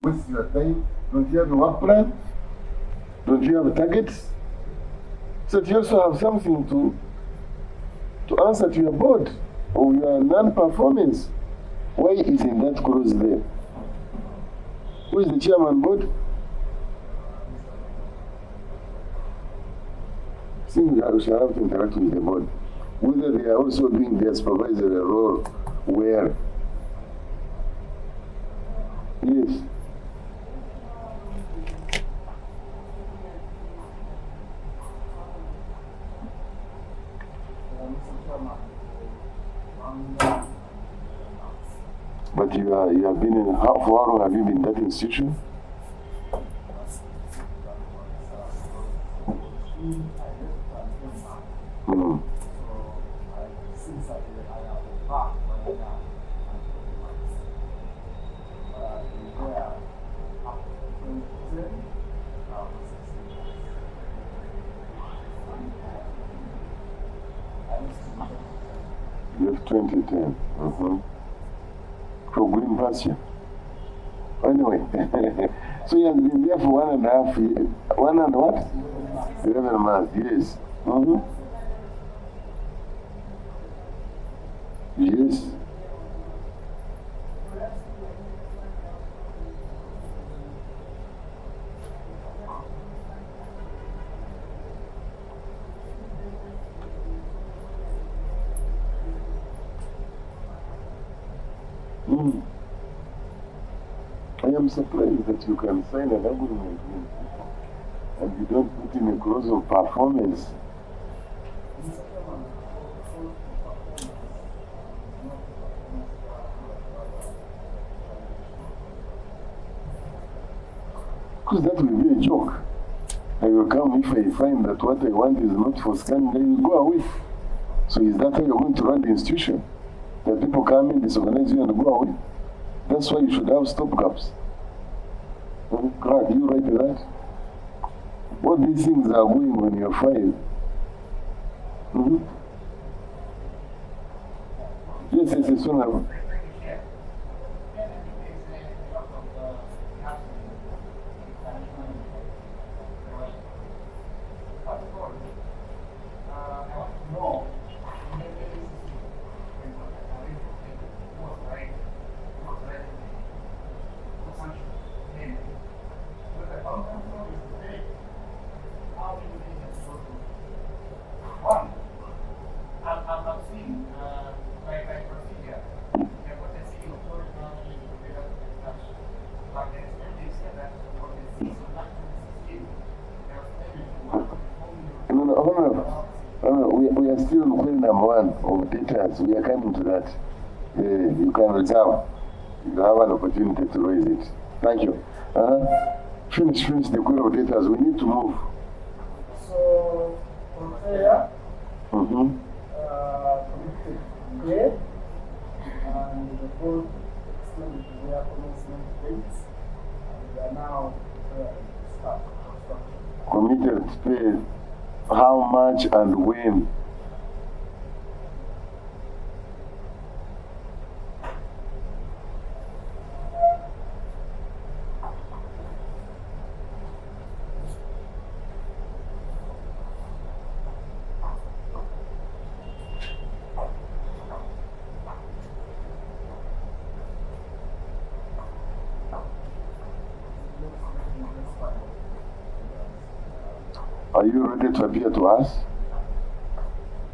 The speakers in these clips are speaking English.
What's your time? Don't you have a work plan? Don't you have targets? So you also have something to answer to your board or your non-performance. Why isn't that clause there? Who is the chairman board? I think we shall have to interact with the board. Whether they are also doing their supervisory role where. Yes. But you have been in, for how long have you been in that institution? Mm. You have 2010. For Green Pasture. Anyway, so you have been there for 1.5 years. 1 and what? 11 months, yes. Yes. I am surprised that you can sign an agreement and you don't put in a clause of performance. Because that will be a joke. I will come if I find that what I want is not for scanning, I will go away. So is that how you're going to run the institution? That people come in, disorganize you and go away? That's why you should have stopgaps. Clark, you write that? All these things are going on your file. Yes, one. We are still on query number 1 of data. We are coming to that. You can reserve. You have an opportunity to raise it. Thank you. Finish the query of data. We need to move. So, from there, committed grade, and the board extended their commencement dates, and they are now start construction. Committed space. How much and when? Are you ready to appear to us?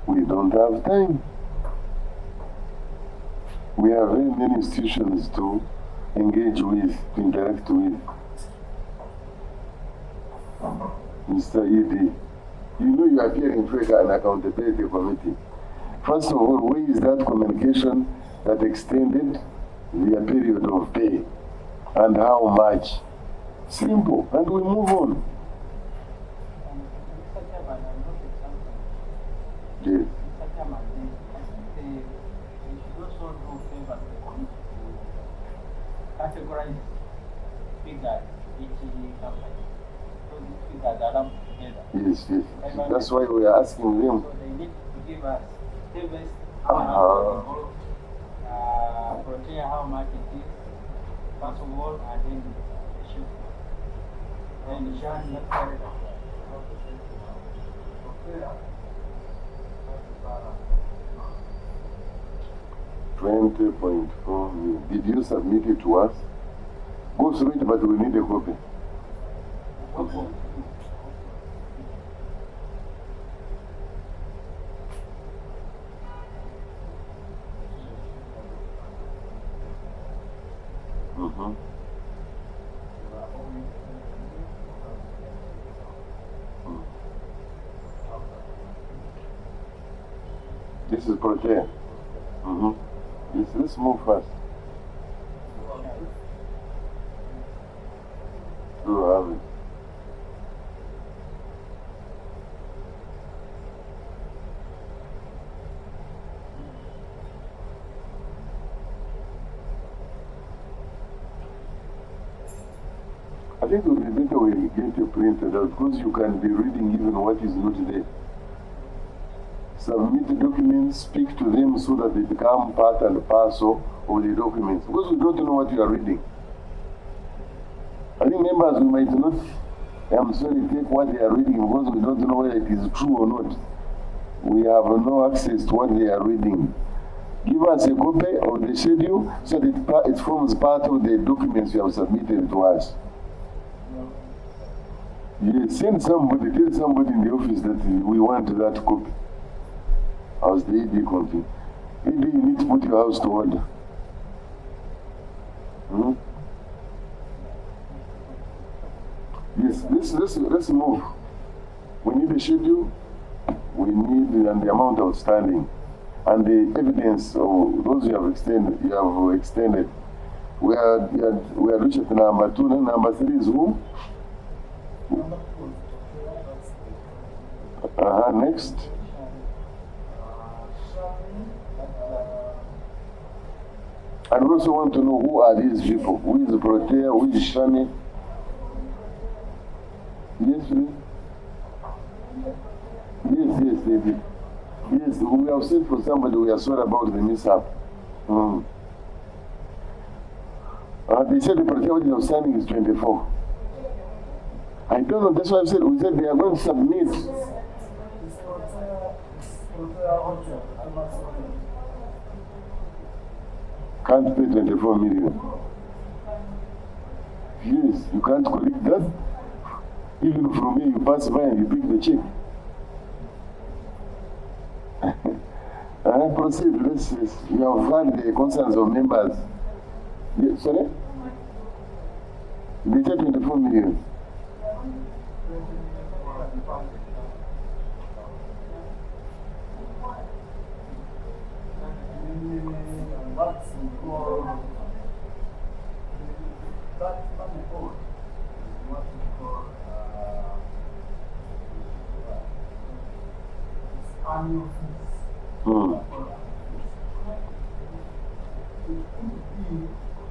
We don't have time. We have very many institutions to engage with, to interact with. Mr. E.D., you know you appear in FECA and Accountability Committee. First of all, where is that communication that extended their period of pay and how much? Simple, and we move on. Yes. Categorize figures each company. So these figures are lumped together. Yes. That's why we are asking them. So they need to give us tables how much it is, first of all, and then $20.4 million. Did you submit it to us? Go through it, but we need a copy. This is Protea. Yes, let's move fast. Have it. I think it would be better when you get it printed out because you can be reading even what is not there. Submit the documents, speak to them so that they become part and parcel of the documents because we don't know what you are reading. I think members, we might not, I'm sorry, take what they are reading because we don't know whether it is true or not. We have no access to what they are reading. Give us a copy of the schedule so that it forms part of the documents you have submitted to us. Yes, send somebody, tell somebody in the office that we want that copy. As the AD confirmed. AD, you need to put your house to order. Yes, let's move. We need the schedule, we need the amount outstanding, and the evidence of those you have extended. We are reached at number 2, then number 3 is who? Next. And we also want to know who are these people. Who is Protea? Who is Shani? Yes, please. Yes, David. Yes, we have sent for somebody. We are sorry about the mishap. They said the Protea of signing is 24. I don't know. That's why I said we said they are going to submit. Can't pay 24 million. Yes, you can't collect that. Even from here, you pass by and you pick the check. And proceed. You have heard the concerns of members. Yes, sorry? They said 24 million. Annual fees. It could be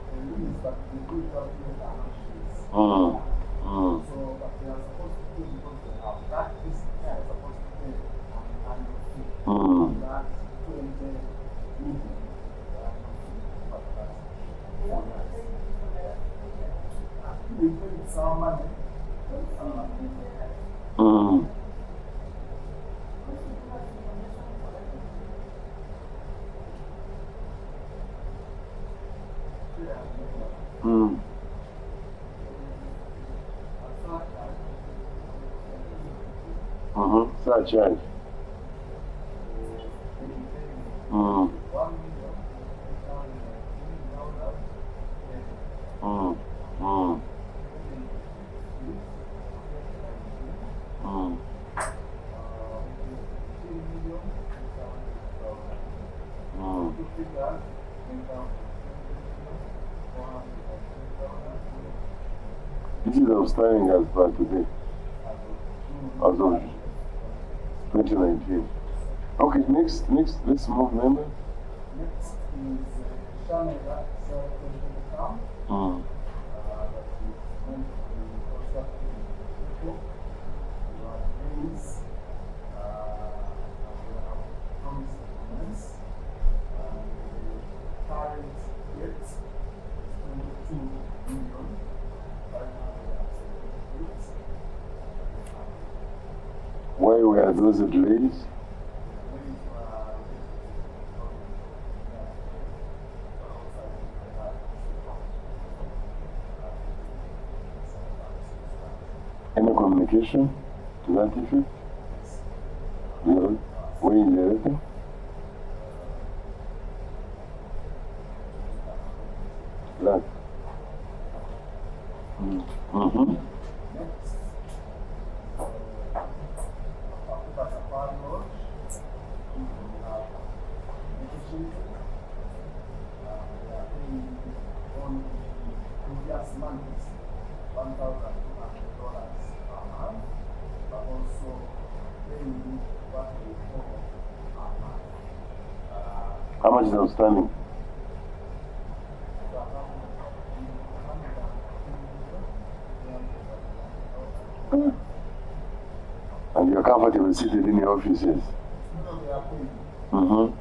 a lease that they do calculate annual fees. So, but they are supposed to pay because they have that is they are supposed to pay an annual fee. That 20 million annual fee. But that's they pay some money. Surcharge. This is outstanding as per today, as of 2019. Okay, next, let's move members. Next is Shani that account. That is meant to be constructed in people. We have names, and we have promised payments. And the current debt is 22 million. 578. were those delays? Any communication to that effect? No. Where is everything? That. Mm-hmm. How much is outstanding? And you're comfortable seated in your offices? Mm-hmm.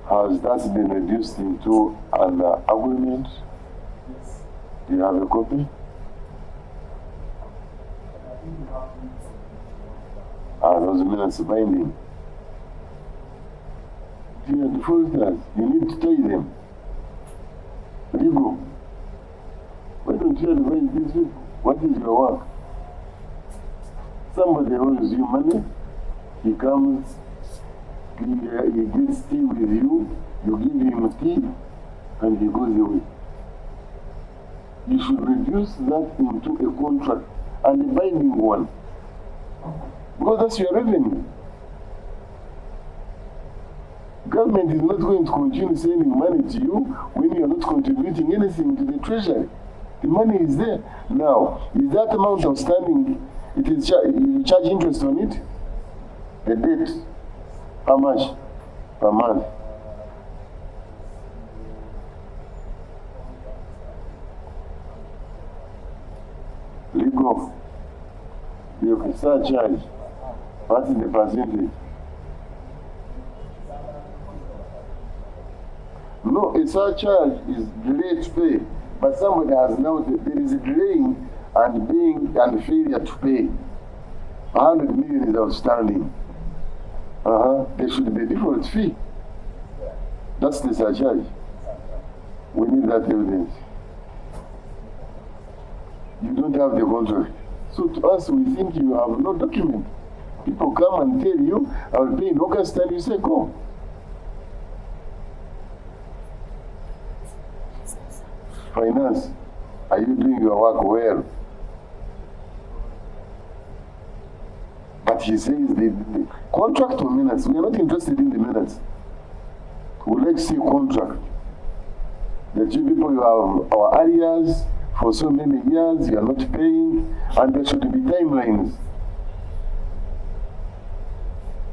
Has that been reduced into an agreement? Yes. Do you have a copy? Those minutes binding. Dear defaulters, you need to tell them. Legal. Why don't you advise these people? What is your work? Somebody owes you money, he comes, he gets tea with you, you give him tea, and he goes away. You should reduce that into a contract, and a binding one. Because that's your revenue. Government is not going to continue sending money to you when you are not contributing anything to the treasury. The money is there. Now, is that amount outstanding? It is you charge interest on it? The debt. How much per month? Legal. You surcharge. What is the percentage? No, a surcharge is delayed pay, but somebody has now, there is a delaying and failure to pay. 100 million is outstanding. There should be a default fee. That's the surcharge. We need that evidence. You don't have the contract. So to us, we think you have no document. People come and tell you, I will pay in August, and you say, go. Finance, are you doing your work well? But he says the contract or minutes, we are not interested in the minutes. We would like to see a contract. That you people, you have our areas for so many years, you are not paying, and there should be timelines.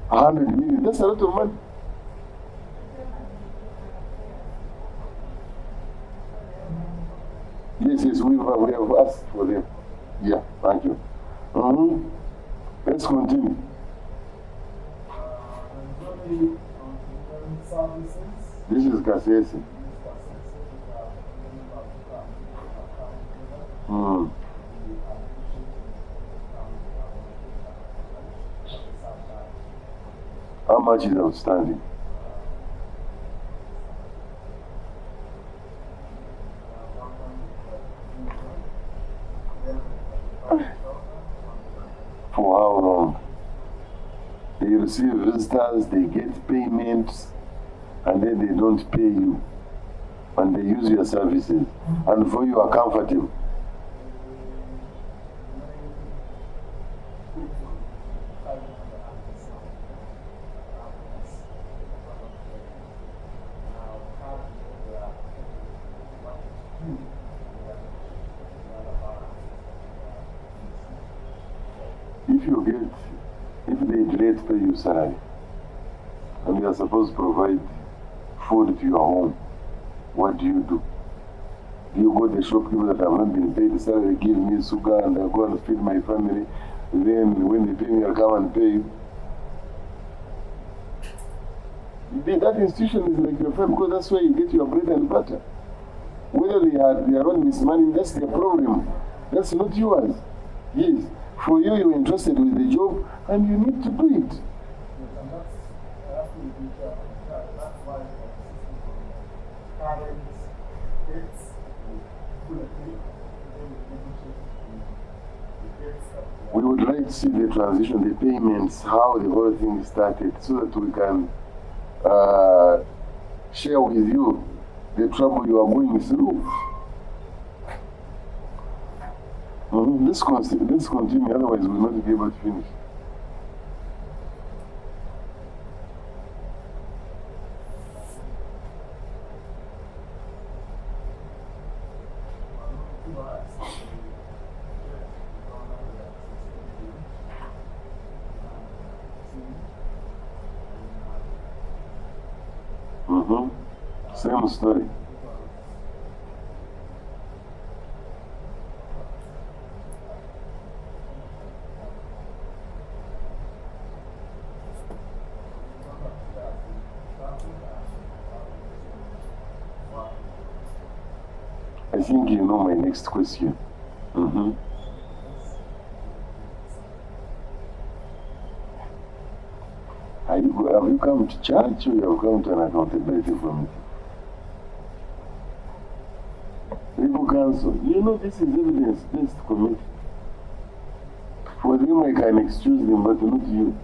100 million, that's a lot of money. Yes, we have asked for them. Yeah, thank you. Let's continue. This is Cosase. How much is outstanding? For how long? They receive visitors, they get payments, and then they don't pay you. And they use your services. And for you are comfortable. If they delay to pay you salary, and you are supposed to provide food to your home, what do? Do you go to the shopkeeper that have not been paid the salary, give me sugar, and I go and feed my family, then when they pay me, I'll come and pay you? that institution is like your friend because that's where you get your bread and butter. Whether they are on this money, that's their problem. That's not yours. Yes. For you, you're interested with the job and you need to do it. Yes, and that's why parents get bulletin, we would like to see the transition, the payments, how the whole thing started, so that we can share with you the trouble you are going through. Let's continue, otherwise we will not be able to finish. Same story. I think you know my next question. Have you come to church or you have come to an accountability committee? People council, you know this is evidence-based committee. For them I can excuse them, but not you.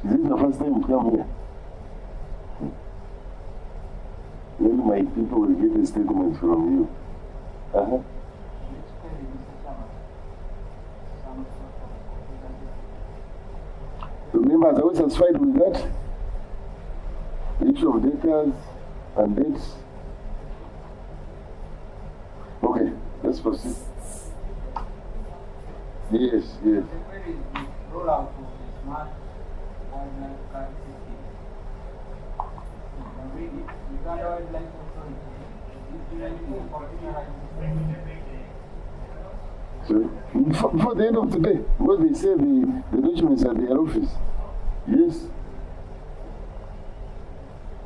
Is this the first time you come here? Then my people will get a statement from you. Members, are we satisfied with that? The issue of debtors and dates. Okay, let's proceed. Yes. Rollout of the smart wildlife card system. Uganda Wildlife Authority so, before the end of the day, what they say, the documents at their office. Yes.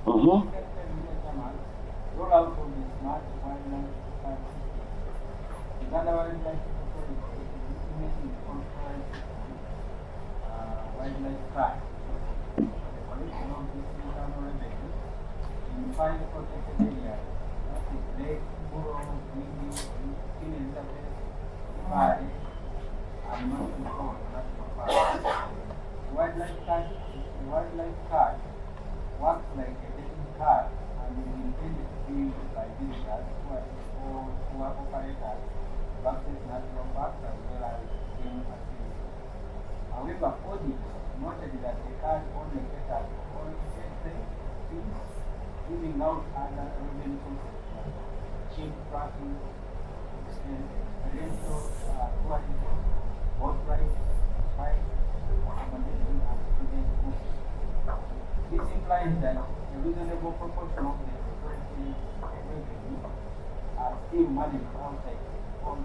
Rollout of the smart wildlife card system. Uganda Wildlife Authority is implementing the conference wildlife card for the collection of this internal revenue in 5 protected areas. That is Lake, Borough, Windy, Killing Surface, Bari, and Mountain Road National Park. Wildlife card works like a dating card and is intended to be used by visitors who are operators to access natural parks as well as game activities. However, audit noted that the card only caters for fees, leaving out other revenue sources like cheap parking, experiential tourism, boat rides, flights, accommodation, and student books. This implies that a reasonable proportion of the authority's revenue are still managed outside the old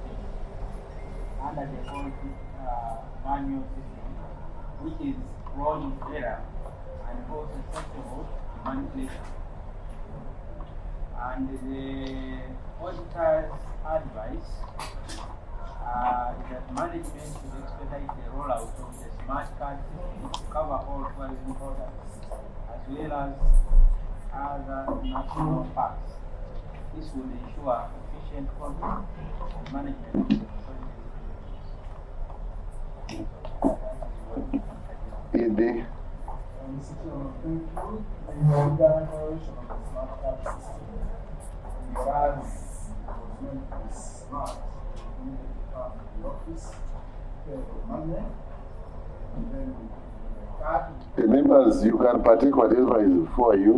system, under the old manual system, which is prone to error and also susceptible to manipulation. And the auditor's advice is that management should expedite the rollout of the smart card system to cover all tourism products as well as other national parks. This will ensure efficient control and management of the Ede. Mr. Chairman, thank you. The declaration of the smart card system, whereas it was meant to be smart, we needed to come to the office, pay the money, and then we give the card. The members, you can partake whatever is before you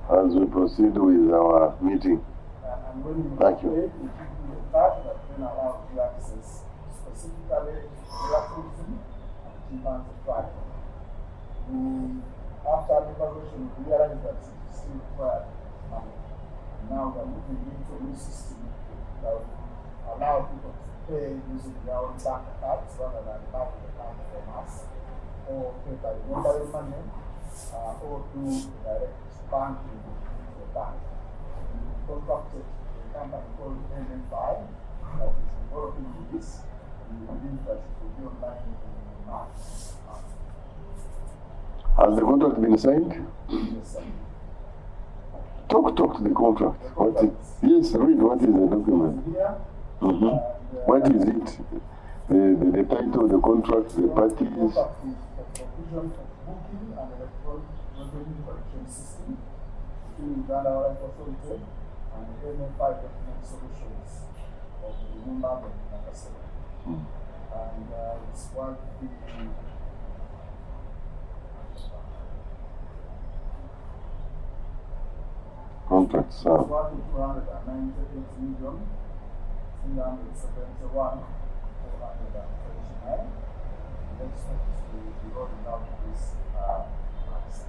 as we proceed with our meeting. And when you Thank you. pay, we give you the card that then allows you access specifically to relativity and chimpanzee track. After the evaluation, we realized that it still required money. And now we are moving into a new system that will allow people to pay using their own bank cards rather than buy the card from us, or pay by mobile money, or do direct banking with the bank. We contracted a company called NFI that is developing this. We believe that it will be online in March. Has the contract been signed? Yes, sir. Talk to the contract. What is, yes, read what is the document. Here, What is it? The title of the contract, the parties. the contract is the provision for booking and electronic revenue collection system between Uganda Life Authority and NFI Document Solutions of the Lumumba and Nakasero. And it's what the Contracts. it's worth 298 million, 371, 439. Let's be rolling out this price.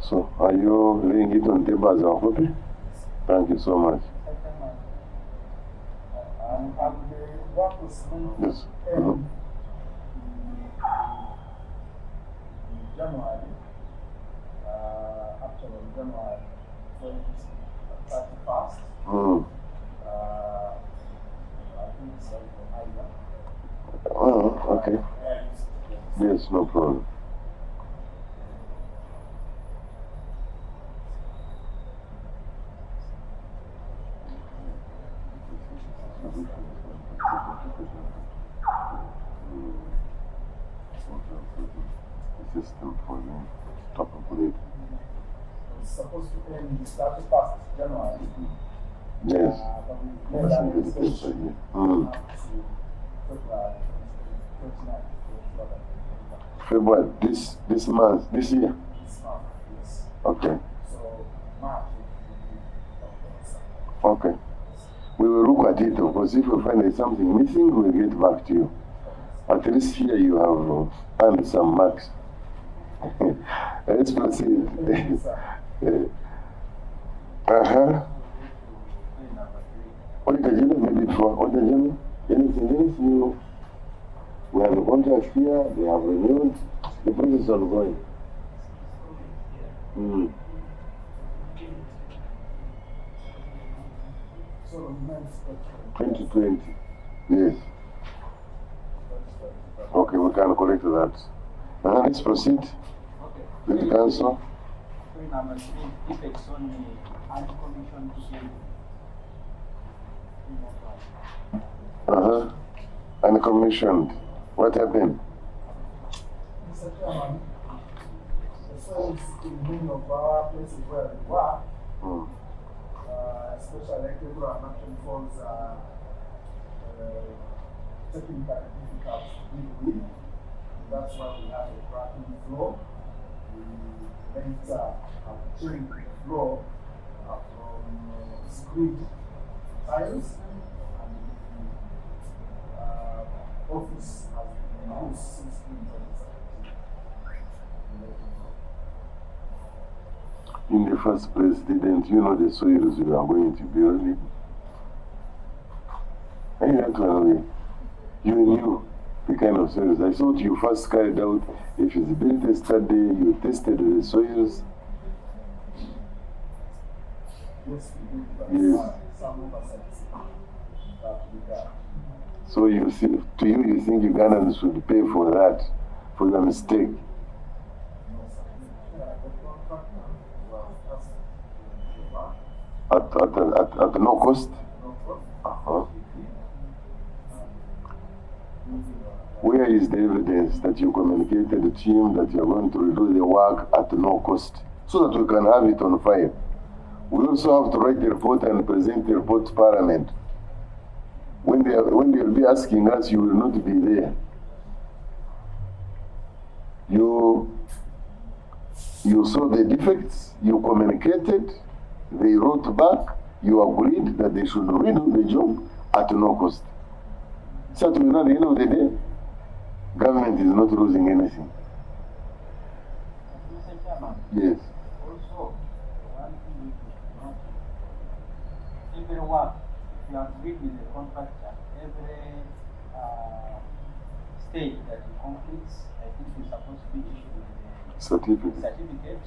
So, are you laying it on table as a copy? Thank you so much. And the work was meant to Yes. end in January, actually January 31st. I think it's like for Ida. Oh, okay. Yes, no problem. System for the top of the It's supposed to end the 31st January. yes. But we made an extension up to February 29th. February, this month, this year. This month, yes. Okay. So March will be Okay. We will look at it, of course. If we find there's something missing, we'll get back to you. At least here you have earned some marks. Let's proceed. What did you maybe before? What did you anything else you? We have a contract here, they have renewed, the process is ongoing. So next 2020. Yes. Okay, we can correct that. Let's proceed with the council. Number 3, effects on the uncommissioned people. Uncommissioned. What happened? Mr. Chairman, the soils in many of our places where we work, especially like the action falls are technically difficult to deal with. That's why we have a cracking floor. We later have trained the floor from screed tiles, and the office has been used since 2017. In the first place, didn't you know the soils you are going to build it? Actually, you knew the kind of soils. I thought you first carried out a feasibility study, you tested the soils. Yes, we did, but Yes. some oversights that we got. So you see, to you think Ugandans should pay for that, for your mistake. At no cost? Where is the evidence that you communicated to the team that you are going to redo the work at no cost, so that we can have it on file? We also have to write the report and present the report to Parliament. When they will be asking us, you will not be there. You saw the defects, you communicated, they wrote back, you agreed that they should redo the job at no cost. So at the end of the day, government is not losing anything. Mr. Chairman, Yes. also, one thing we should note, every work you have agreed with the contractor, every stage that he completes, I think he's supposed to be issued with a certificate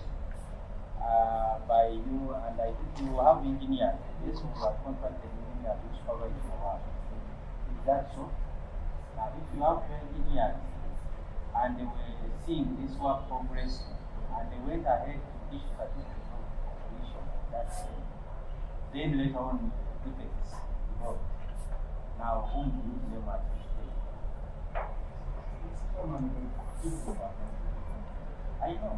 by you, and I think you have engineers. This who are contracted engineers who supervise your work. Is that so? Now, if you have engineers and they were seeing this work progress and they went ahead to issue certificate of completion, that's it. Then later on, defects develop. Now, whom do you blame at this stage? I know.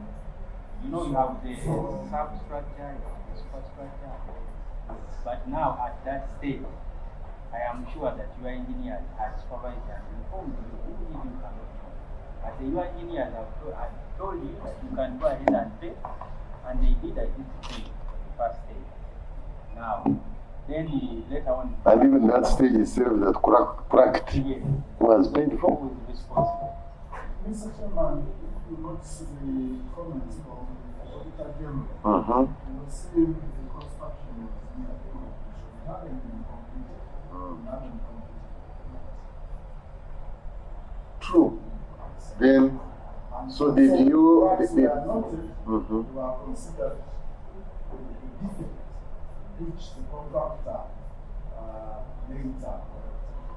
You know, you have the substructure, you have the superstructure, but now at that stage, I am sure that your engineer has supervised and informed you who you cannot know. But your engineers have told you that you can go ahead and pay, and they did agree to pay for the first stage. Now, then later on. And even that stage itself that cracked was paid for. Who is responsible? Mr. Chairman, if you notice the comments from the Auditor General, you will see the construction was near completion. It hadn't been completed. It hadn't been completed. True. Then, so did you? Once they are noted, you are considered the defect which the contractor later.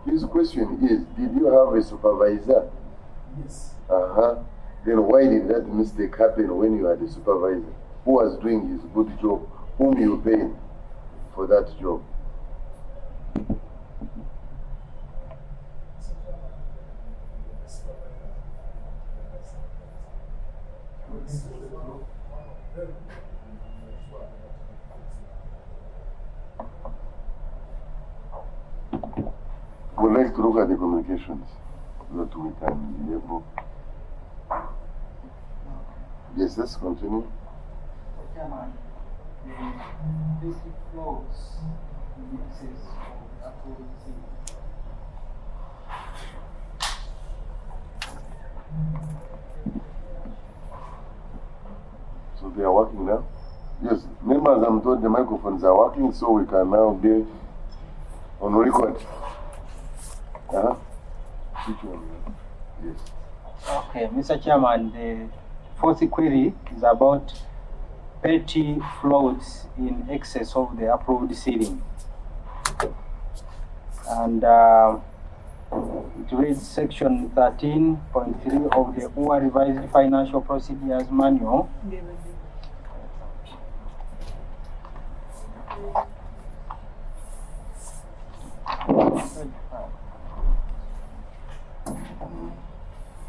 His question is, did you have a supervisor? Yes. Then why did that mistake happen when you had a supervisor who was doing his good job, whom you paid for that job? We'd like to look at the communications so that we can be able. Yes, let's continue. Chairman, the basic flows in excess of the approved city. So they are working now? Yes, members, I'm told the microphones are working, so we can now be on record. Which one? Yes. Okay, Mr. Chairman, the fourth query is about petty floats in excess of the approved ceiling. And it reads section 13.3 of the UA Revised Financial Procedures Manual.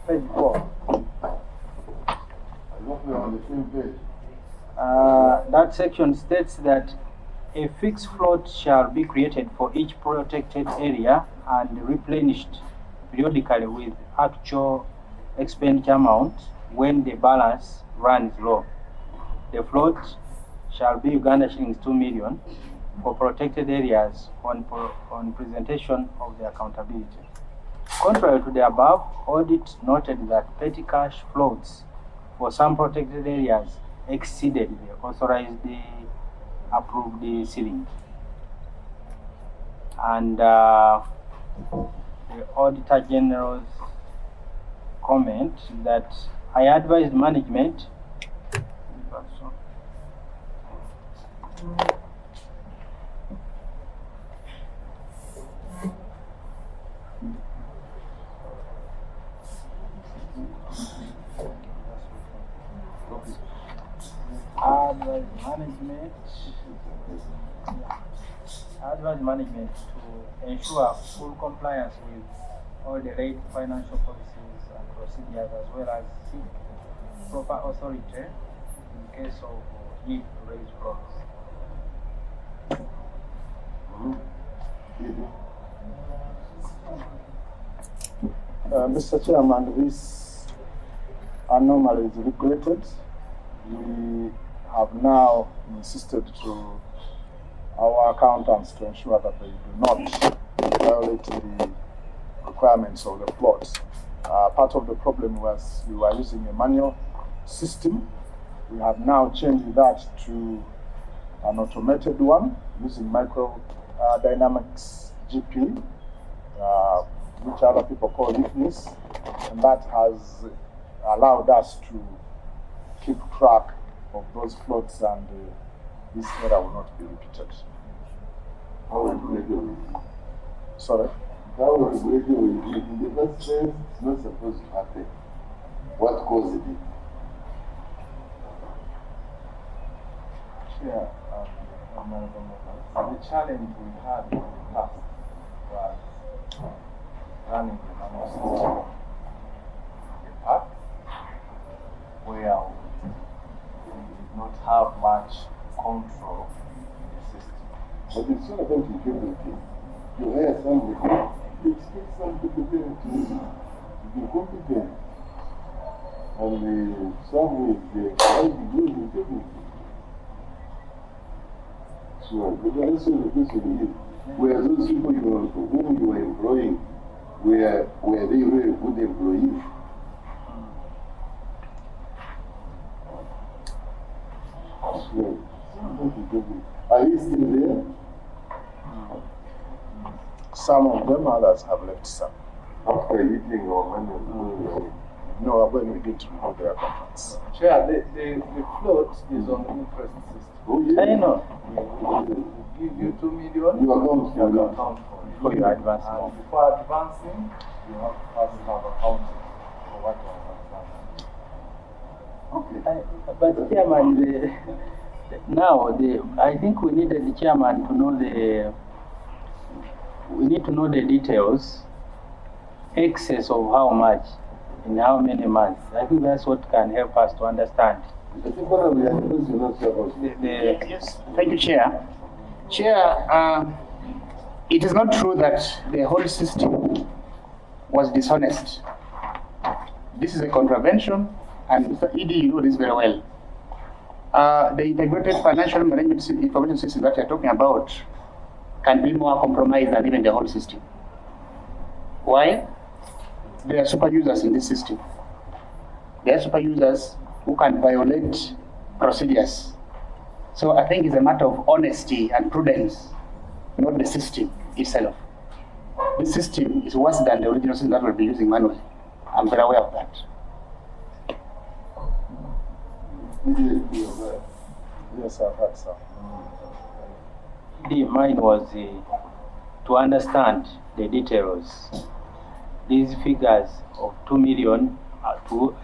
Page 4. I hope we are on the same page. That section states that a fixed float shall be created for each protected area and replenished periodically with actual expenditure amount when the balance runs low. The float shall be Uganda shillings 2 million for protected areas on presentation of the accountability. Contrary to the above, audit noted that petty cash floats for some protected areas exceeded the authorized approved ceiling. And the Auditor General's comment that I advised management advise management to ensure full compliance with all the right financial policies and procedures, as well as seek proper authority in case of need to raise floats. Mr. Chairman, this anomaly is regretted. We have now insisted to our accountants to ensure that they do not violate the requirements of the float. Part of the problem was we were using a manual system. We have now changed that to an automated one using micro Dynamics GP, which other people call Ignis, and that has allowed us to keep track of those floats, and this error will not be repeated. How regulatory? Sorry? How regulatory? In the first place, it's not supposed to happen. What caused it? Yeah, the challenge we had in the past was running the manual system in the park, where we did not have much control in the system. But it's not about integrity. You hire somebody, you expect somebody to be competent. And some is how to do integrity. So, but also the question is, were those people whom you were employing, were they really good employees? So, are you still there? Some of them, others have left some. After eating our money, No, when we did remove their contracts. Chair, the float is on the interest system. oh yeah. I know. We give you 2 million, You account for you that. account for it. For your advance And amount. before advancing, you have to first have accounting for what you have advanced. Okay. But Chairman, I think we needed the Chairman to know we need to know the details, excess of how much, in how many months. I think that's what can help us to understand. I think one of the questions you not sure about. Yes, thank you, Chair. Chair, it is not true that the whole system was dishonest. This is a contravention, and Mr. ED, you know this very well. The integrated financial management information system that you're talking about can be more compromised than even the whole system. Why? There are super users in this system. There are super users who can violate procedures. So I think it's a matter of honesty and prudence, not the system itself. This system is worse than the original system that we'll be using manually. I'm very aware of that. Yes, I've had some. Mine was to understand the details. These figures of 2 million, to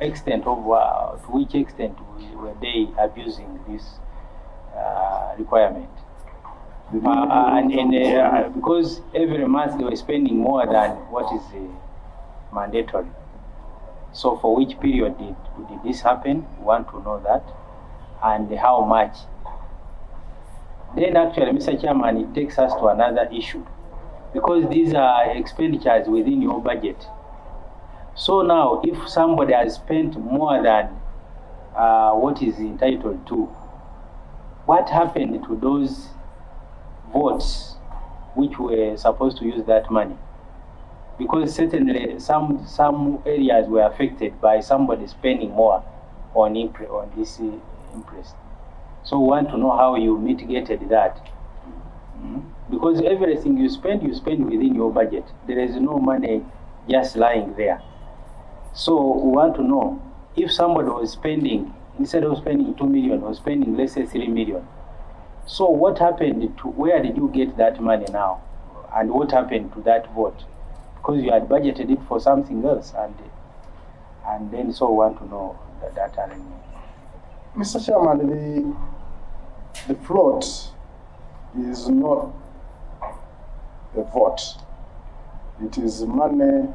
which extent were they abusing this requirement? Because every month they were spending more than what is mandatory. So for which period did this happen? We want to know that, and how much. Then actually, Mr. Chairman, it takes us to another issue, because these are expenditures within your budget. So now, if somebody has spent more than what is entitled to, what happened to those votes which were supposed to use that money? Because certainly some areas were affected by somebody spending more on this interest. So we want to know how you mitigated that. Because everything you spend within your budget. There is no money just lying there. So we want to know if somebody was spending, instead of spending 2 million, was spending, let's say, 3 million. So what happened to, where did you get that money now? And what happened to that vote? Because you had budgeted it for something else, and then so we want to know that arrangement. Mr. Chairman, the float is not a vote. It is money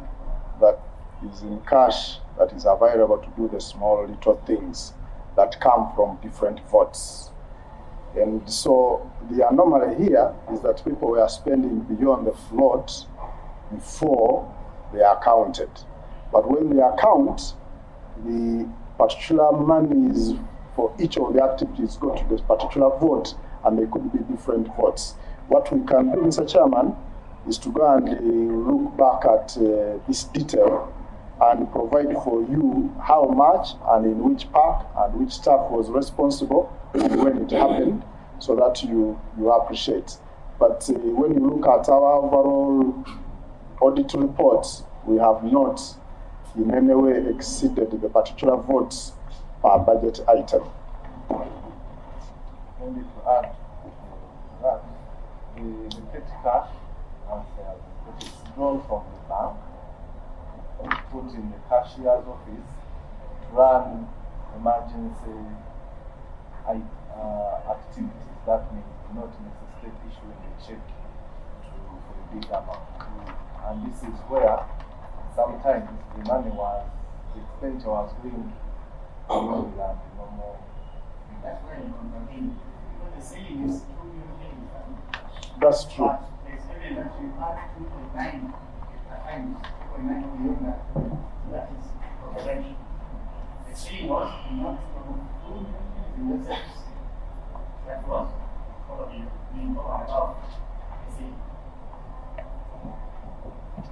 that is in cash that is available to do the small little things that come from different votes. And so the anomaly here is that people were spending beyond the float before they are counted. But when they are counted, the particular monies for each of the activities go to this particular vote, and they could be different votes. What we can do, Mr. Chairman, is to go and look back at this detail and provide for you how much and in which park and which staff was responsible and when it happened, so that you appreciate. But when you look at our overall audit reports, we have not in any way exceeded the particular votes per budget item. Maybe to add that, the petty cash has withdrawn from the bank, put in the cashier's office, run emergency activities that may not necessitate issuing a check for a big amount. And this is where sometimes the money was, the expenditure was going beyond the normal. That's where you contravene. Because the ceiling is 2 million. That's true. But there's evidence you had 2.9 times, 2.9 million. That is contravention. The ceiling was not from 2 million. That was probably being above the ceiling.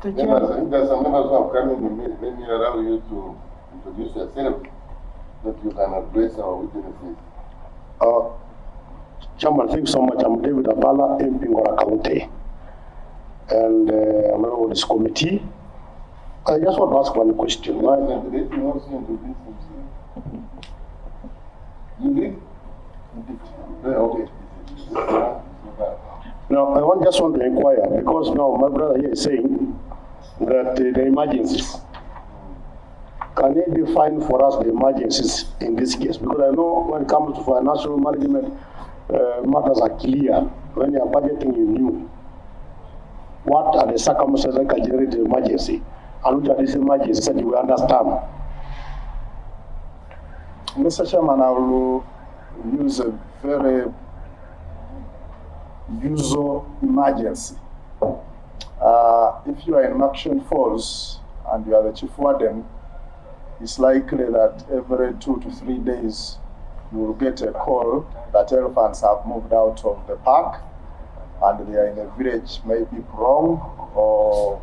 Members, I think there's some members who have come in, let me allow you to introduce yourself, that you can address our witnesses. Chairman, thank you so much. I'm David Abala, MP Ngora County, and I'm a member of this committee. I just want to ask one question. Let me also introduce himself. You did? Okay. Now, I just want to inquire, because now my brother here is saying that the emergencies, can they define for us the emergencies in this case? Because I know when it comes to financial management, matters are clear. When you are budgeting, you knew what are the circumstances that can generate the emergency, and which are these emergencies that you will understand. Mr. Chairman, I will use a very usual emergency. If you are in Action Falls and you are the chief warden, it's likely that every 2 to 3 days you will get a call that elephants have moved out of the park and they are in a village, maybe Prong or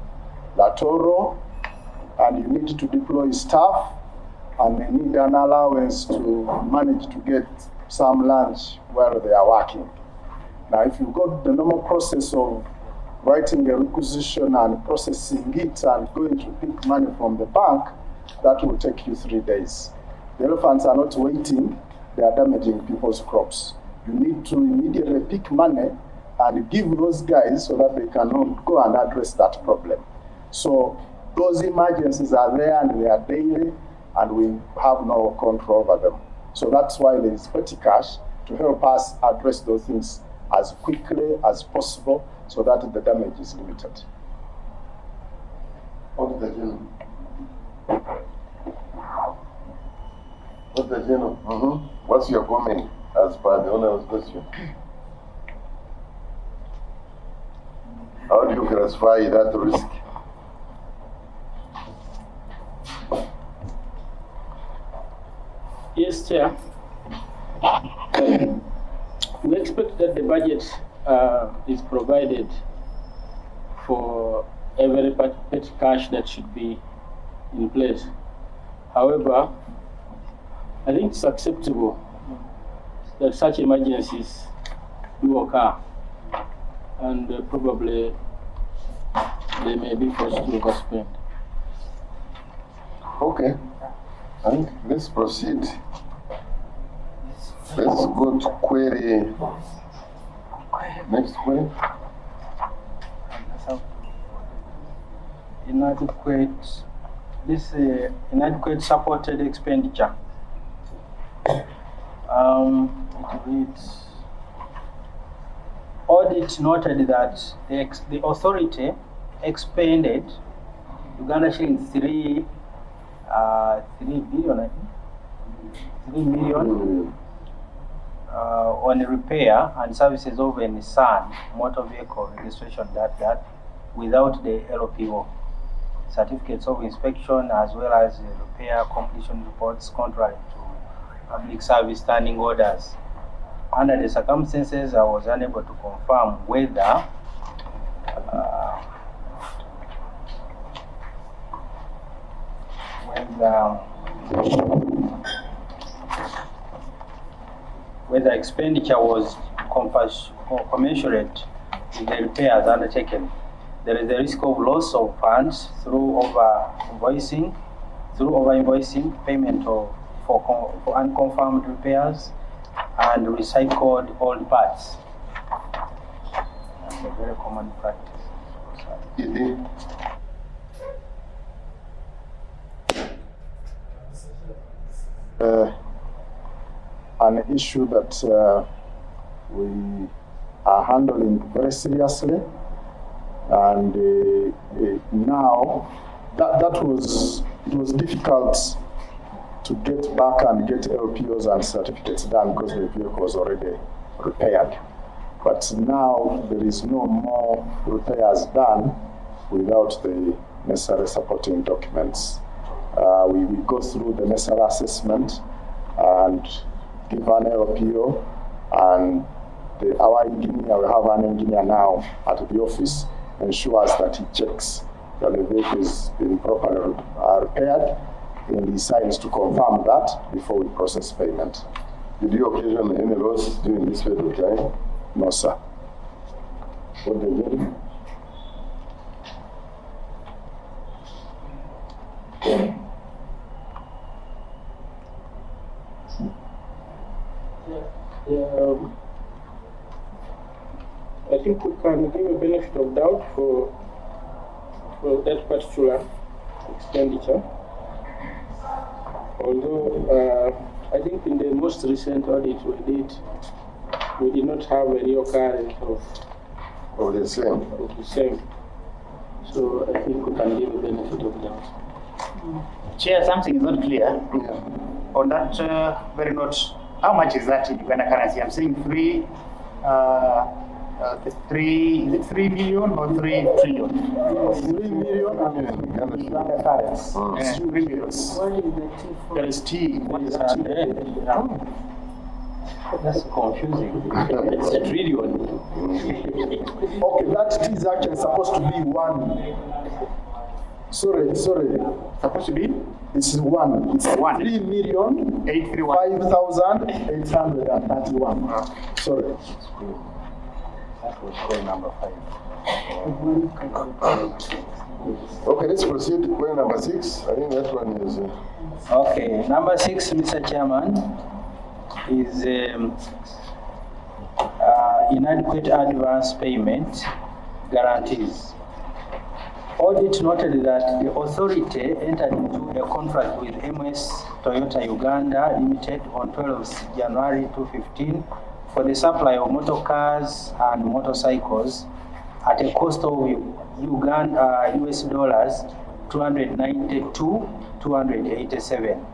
Latoro, and you need to deploy staff and they need an allowance to manage to get some lunch while they are working. Now, if you go the normal process of writing a requisition and processing it and going to pick money from the bank, that will take you 3 days. The elephants are not waiting, they are damaging people's crops. You need to immediately pick money and give those guys so that they can go and address that problem. So those emergencies are there and they are daily and we have no control over them. So that's why there is petty cash to help us address those things as quickly as possible so that the damage is limited. Auditor General. Auditor General, what's your comment as per the owner's question? How do you classify that risk? Yes, Chair. We expect that the budget is provided for every petty cash that should be in place. However, I think it's acceptable that such emergencies do occur, and probably they may be forced to overspend. Okay, I think let's proceed. Let's go to query. Next query. Inadequate supported expenditure. It reads, audit noted that the authority expended Uganda shillings 3 million on repair and services of a Nissan motor vehicle registration without the LPO, certificates of inspection as well as repair completion reports contrary to public service standing orders. Under the circumstances, I was unable to confirm whether whether expenditure was commensurate in the repairs undertaken, there is a risk of loss of funds through over-invoicing, payment for unconfirmed repairs, and recycled old parts. That's a very common practice. An issue that we are handling very seriously, and now it was difficult to get back and get LPOs and certificates done because the vehicle was already repaired. But now there is no more repairs done without the necessary supporting documents. We go through the necessary assessment and give an LPO, and our engineer, we have an engineer now at the office, ensures that he checks that the vehicle has been properly repaired, and he signs to confirm that before we process payment. Did you occasion any loss during this period of time? No, sir. What did you do? I think we can give a benefit of doubt for that particular expenditure. Although I think in the most recent audit we did not have a reoccurrence Of the same. of the same. So I think we can give a benefit of doubt. Chair, something is not clear. Yeah. On that very note, how much is that in Uganda currency? I'm saying is it 3 million or 3 trillion? 3 million, I mean, Uganda currency. 3 million. There is T. What is T? That's confusing. It's a trillion. Okay, that is actually supposed to be one. Sorry. Supposed to be? It's one. It's One. 3,805,831. Sorry. That was point number 5. Okay, let's proceed. Point number 6. I think that one is. Okay, number 6, Mr. Chairman, is inadequate advance payment guarantees. Audit noted that the authority entered into a contract with MS Toyota Uganda Limited on 12 January 2015 for the supply of motor cars and motorcycles at a cost of US dollars 292,287,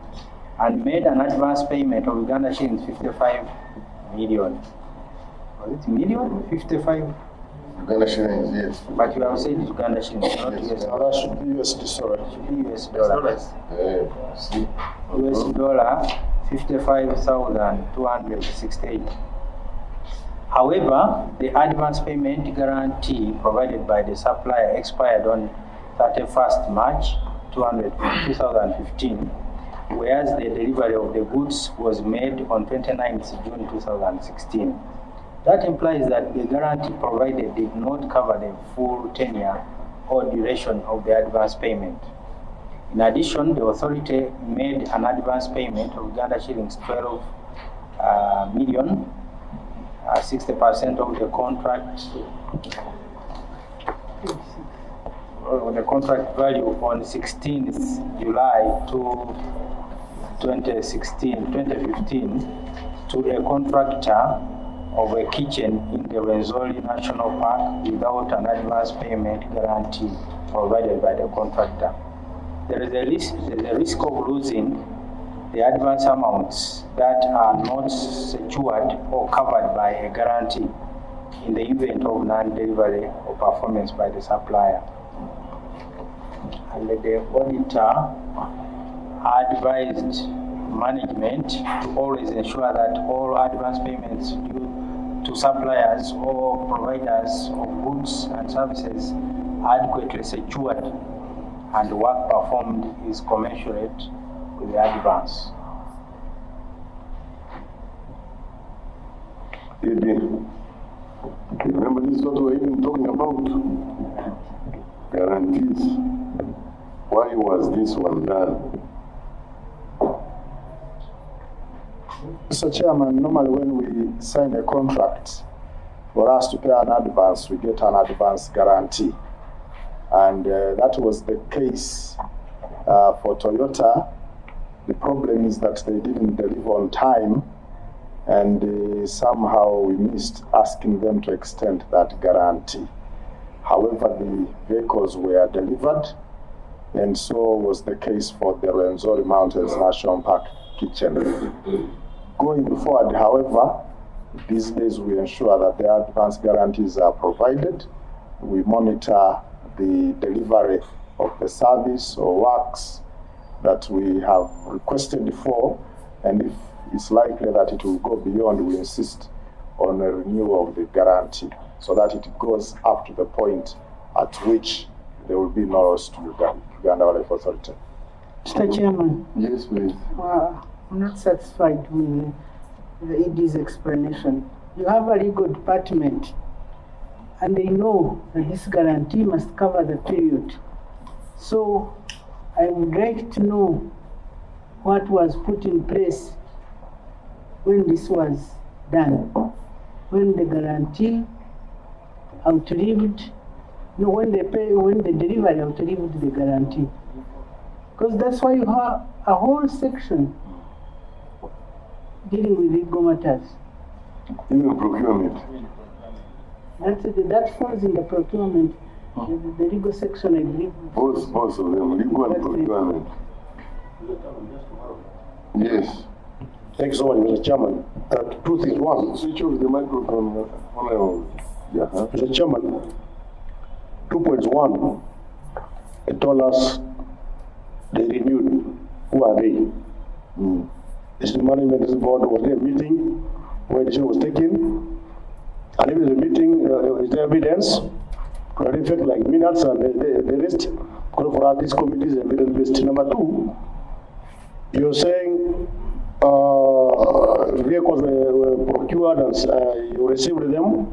and made an advance payment of Uganda shillings 55 million. Was it million? 55? Uganda shillings, yes. But you have said Uganda shillings, not US Now dollars. that should be USD, sorry. Should be US dollars. See. US dollar 55,268. However, the advance payment guarantee provided by the supplier expired on 31st March 2015, whereas the delivery of the goods was made on 29th June 2016. That implies that the guarantee provided did not cover the full tenure or duration of the advance payment. In addition, the authority made an advance payment of Uganda shillings 12 million, 60% of the contract, the contract value on 16th July 2015 to a contractor of a kitchen in the Rwenzori National Park without an advance payment guarantee provided by the contractor. There is a risk of losing the advance amounts that are not secured or covered by a guarantee in the event of non-delivery or performance by the supplier. And the auditor advised management to always ensure that all advance payments due to suppliers or providers of goods and services are adequately secured and the work performed is commensurate with the advance. Remember, this is what we're even talking about. Guarantees. Why was this one done? Mr. Chairman, normally when we sign a contract, for us to pay an advance, we get an advance guarantee. And that was the case for Toyota. The problem is that they didn't deliver on time, and somehow we missed asking them to extend that guarantee. However, the vehicles were delivered, and so was the case for the Rwenzori Mountains National Park kitchen. Going forward, however, these days we ensure that the advance guarantees are provided. We monitor the delivery of the service or works that we have requested for, and if it's likely that it will go beyond, we insist on a renewal of the guarantee so that it goes up to the point at which there will be no loss to Uganda Wildlife Authority. Mr. Chairman. Yes, please. I'm not satisfied with the ED's explanation. You have a legal department, and they know that this guarantee must cover the period. So I would like to know what was put in place when this was done, when the guarantee outlived, when the delivery outlived the guarantee. Because that's why you have a whole section dealing with legal matters. Even procurement. That falls in the procurement, the legal section, I believe. Both of them, legal and procurement. Yes. Thanks so much, Mr. Chairman. Two things. One, Switch off the microphone. Yeah. Mr. Chairman, 2 points. One, it told us they renewed. Who are they? Is the management board, was there a meeting where the decision was taken? And if there's a meeting, is there evidence? To that effect, like minutes and the rest? Because for us, this committee is evidence-based. Number two, you're saying vehicles were procured and you received them.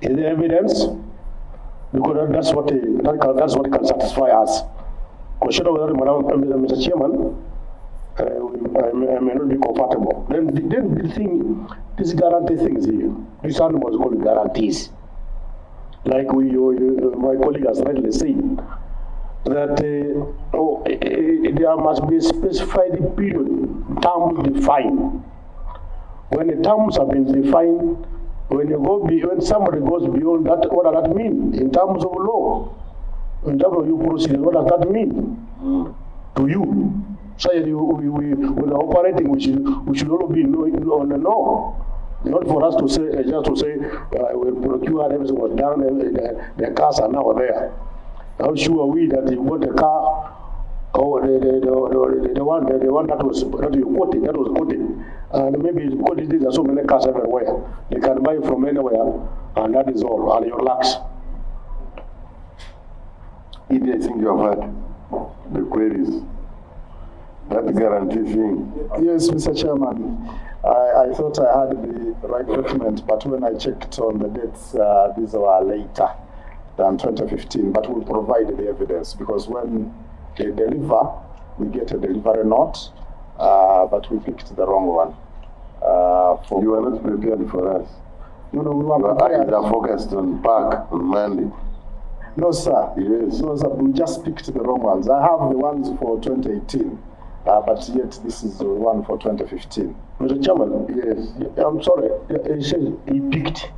Is there evidence? Because that's what can satisfy us. Because Mr. Chairman, I may not be comfortable. Then the thing, this guarantee things here, this one was called guarantees. Like my colleague has rightly said, that there must be a specified period, terms defined. When the terms have been defined, when somebody goes beyond that, what does that mean in terms of law? In terms of your procedure, what does that mean to you? So when operating, we should all be on the law. Not for us to say, just to say, we procured, everything was done, the cars are now there. How sure are we that you got the car, or the one that was quoted, and maybe quoted, there are so many cars everywhere. They can buy from anywhere, and that is all, and your lacks. I think you have had the queries. That guarantee thing. Yes, Mr. Chairman. I thought I had the right document, but when I checked on the dates, these were later than 2015, but we'll provide the evidence, because when they deliver, we get a delivery note, but we picked the wrong one. You are not prepared for us. No, we were prepared. You are focused on Park on Monday. No, sir. Yes. No, sir. We just picked the wrong ones. I have the ones for 2018. But yet this is the one for 2015. Mr. Chairman, yes. I'm sorry. He says he picked.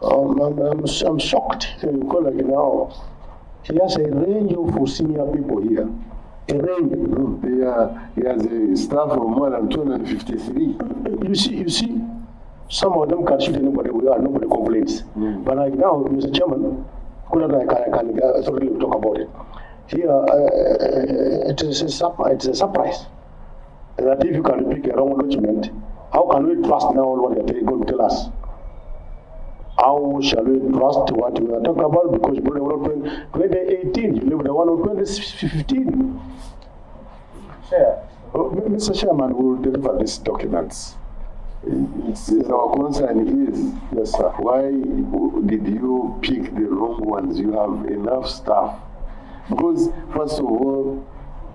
I'm shocked. Because now he has a range of senior people here. A range. He has a staff of more than 253. You see, some of them can shoot anybody without nobody complains. But like now, Mr. Chairman, I can thoroughly talk about it. Here, it's a surprise that if you can pick a wrong document, how can we trust now what they're going to tell us? How shall we trust what we are talking about? Because 2018, you live the one of 2015. Chair. Mr. Chairman, we will deliver these documents. Our concern is, Yes, sir. why did you pick the wrong ones? You have enough staff. Because, first of all,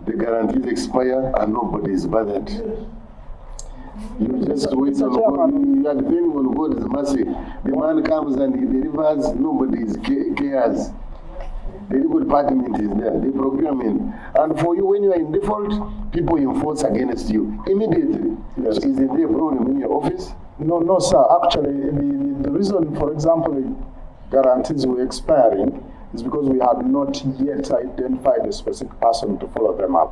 the guarantees expire and nobody is bothered. You just wait on God. You are depending on God's mercy. The man comes and he delivers, nobody cares. The legal department is there, the procurement. And for you, when you are in default, people enforce against you immediately. Yes. So is there a problem in your office? No, sir. Actually, the reason, for example, the guarantees were expiring is because we had not yet identified a specific person to follow them up.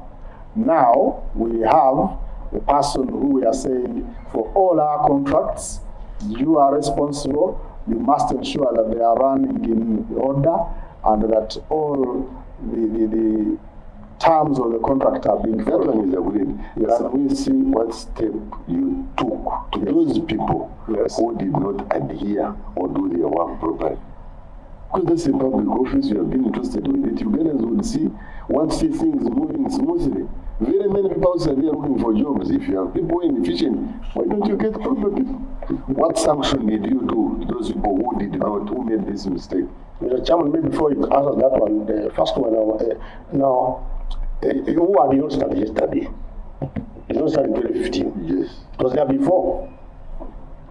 Now, we have a person who we are saying, for all our contracts, you are responsible. You must ensure that they are running in order and that all the terms of the contract are being That followed. one is agreed. Yes, Can we see what step you took to those people Yes. who did not adhere or do their work properly? Because that's a public office, you have been entrusted with it. Ugandans would see, want to see things moving smoothly. Very many people outside there looking for jobs. If you have people inefficient, why don't you get proper people? What sanction did you do to those people who did not, who made this mistake? Mr. Chairman, maybe before you answer that one, the first one, now, who are not started yesterday? It's not started in 2015. Yes. It was there before.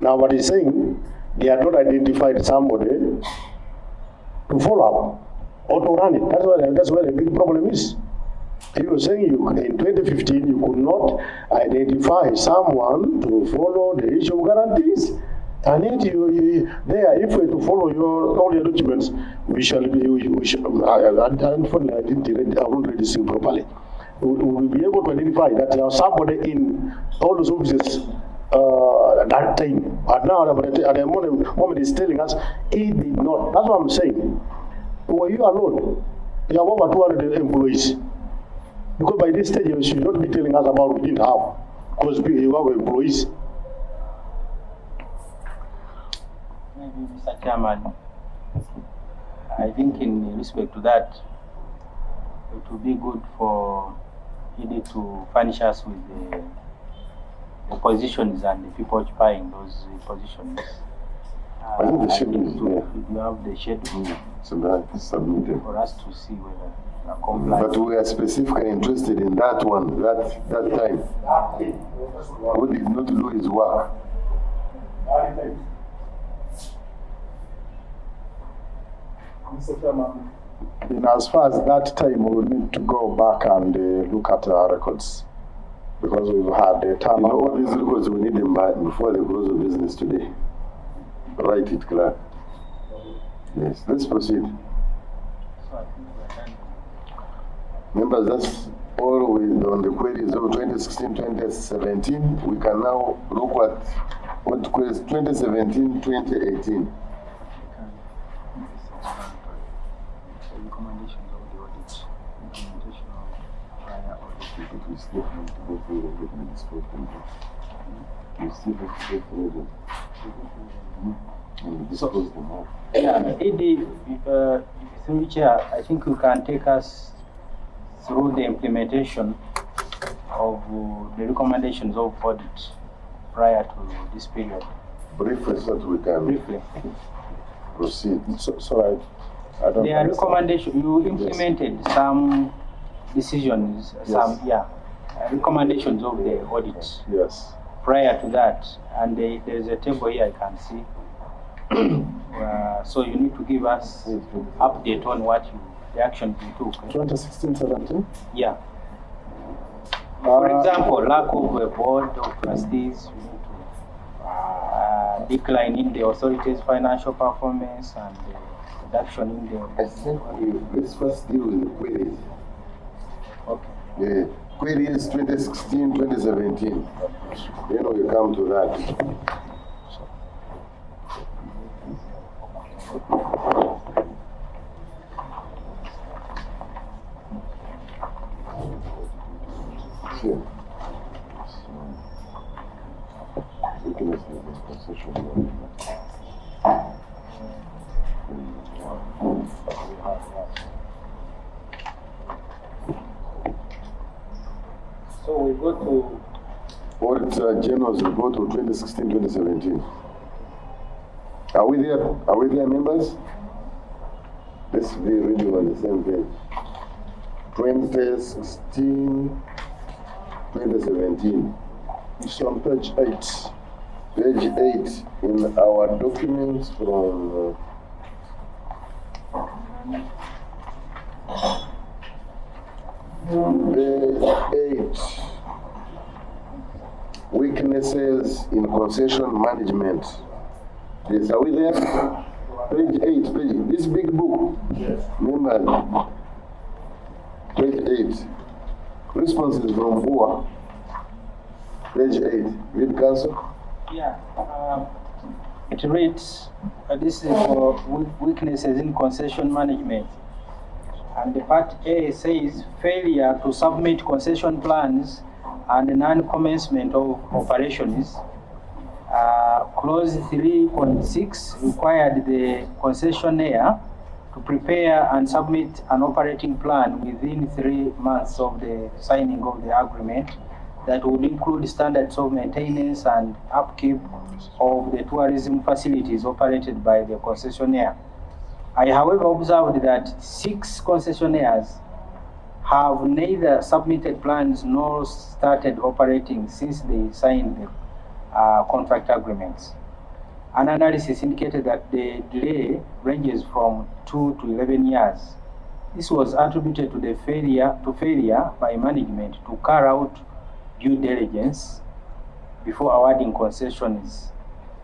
Now, what he's saying, they had not identified somebody to follow up or to run it. That's where the big problem is. He was saying in 2015 you could not identify someone to follow the issue of guarantees. And yet if we to follow all your documents, we shall unfortunately I won't read this thing properly. We will be able to identify that there was somebody in all those offices at that time. But now at the moment he's telling us he did not. That's what I'm saying. Were you alone? You have over 200 employees. Because by this stage you should not be telling us about we didn't have. Because you have employees. Maybe, Mr. Chairman, I think in respect to that, it would be good for ED to furnish us with the positions and the people occupying those positions. I think the schedule is there. If you have the schedule So that is submitted. for us to see whether we are compliant. But we are specifically interested in that one, that time. Who did not do his work? Mr. Chairman, In as far as that time, we will need to go back and look at our records. Because we've had a You know, turnover. all these records, we need them back before the close of business today. Write it, Clark. Yes, let's proceed. So I think we are done. Members, that's all with on the queries of 2016, 2017. We can now look at what queries 2017, 2018. The recommendations of the audit, implementation of prior audit. But we still have to go through the document disclosure. We still have to go through them. And disclose them all. Yeah, ED, through Chair, I think you can take us through the implementation of the recommendations of audit prior to this period. Briefly, so that we can Briefly. proceed. So I don't Their understand. recommendation, you implemented some decisions, recommendations of the audit Yes. prior to that, and there's a table here I can see. So you need to give us update on the action you took. 2016, 17? Yeah. For example, lack of a board of trustees, we need to decline in the authority's financial performance and reduction in the. I think let's first deal with the queries. Okay. The queries 2016, 2017. Then we come to that. Here. Looking at the concession. So we go to Audit Auditor General's report of 2016-2017. Are we there? Are we there, members? Let's be reading on the same page. 2016-2017. It's on page 8. Page 8 in our documents from page 8. Weaknesses in concession management. Yes, are we there? Page 8, this big book. Yes. Remember, page 8. Responses from who? Page 8. Read, Council. Yeah, it reads, this is for weaknesses in concession management. And the part A says failure to submit concession plans and non-commencement of operations. Clause 3.6 required the concessionaire to prepare and submit an operating plan within 3 months of the signing of the agreement that would include standards of maintenance and upkeep of the tourism facilities operated by the concessionaire. I, however, observed that 6 concessionaires have neither submitted plans nor started operating since they signed the contract agreements. An analysis indicated that the delay ranges from 2 to 11 years. This was attributed to the failure by management to carry out due diligence before awarding concessions,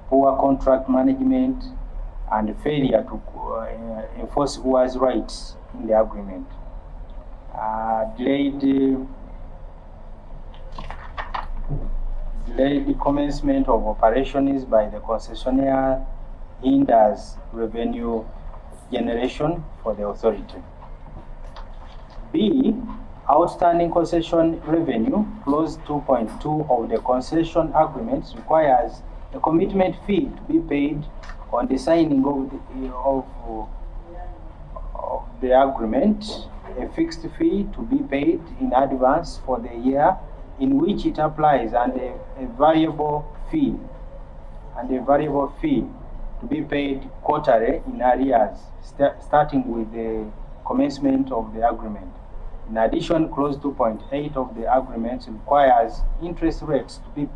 poor contract management, and failure to enforce whoever's rights in the agreement. Delayed commencement of operations by the concessionaire hinders revenue generation for the authority. B. Outstanding concession revenue, clause 2.2 of the concession agreements requires a commitment fee to be paid on the signing of the agreement, a fixed fee to be paid in advance for the year in which it applies, and a variable fee to be paid quarterly in arrears, starting with the commencement of the agreement. In addition, clause 2.8 of the agreement requires interest rates to be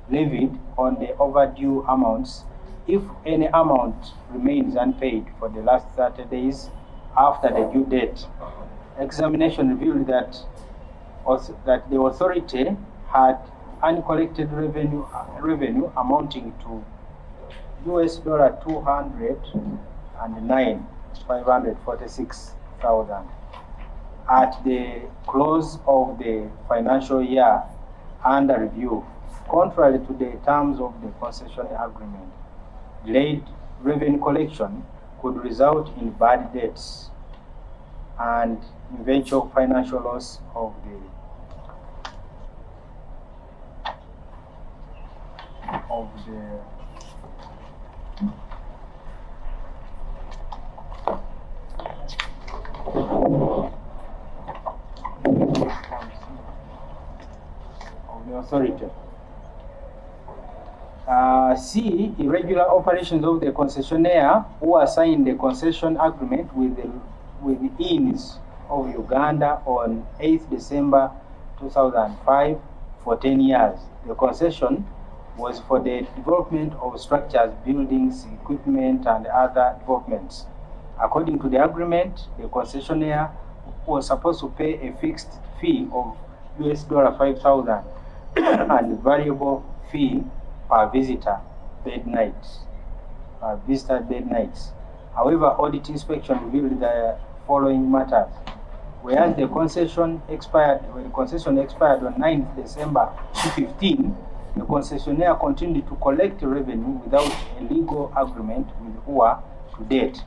levied on the overdue amounts if any amount remains unpaid for the last 30 days after the due date. Examination revealed that the authority had uncollected revenue amounting to $209,546,000 at the close of the financial year under review, contrary to the terms of the concession agreement. Delayed revenue collection could result in bad debts and eventual financial loss of the authority. C. Irregular operations of the concessionaire who assigned the concession agreement with the INS of Uganda on 8th December 2005 for 10 years. The concession was for the development of structures, buildings, equipment, and other developments. According to the agreement, the concessionaire was supposed to pay a fixed fee of $5,000 and variable fee per visitor bed nights. However, audit inspection revealed the following matters. Whereas the concession expired on 9th December 2015, the concessionaire continued to collect revenue without a legal agreement with UA to date.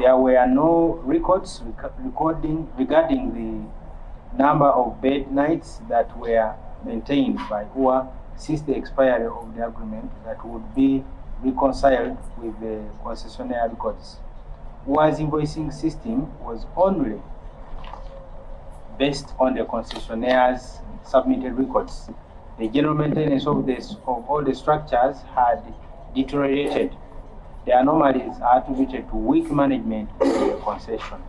There were no records regarding the number of bed nights that were maintained by UA since the expiry of the agreement that would be reconciled with the concessionaire records. UA's invoicing system was only based on the concessionaire's submitted records. the general maintenance of all the structures had deteriorated. The anomalies are attributed to weak management of the concession.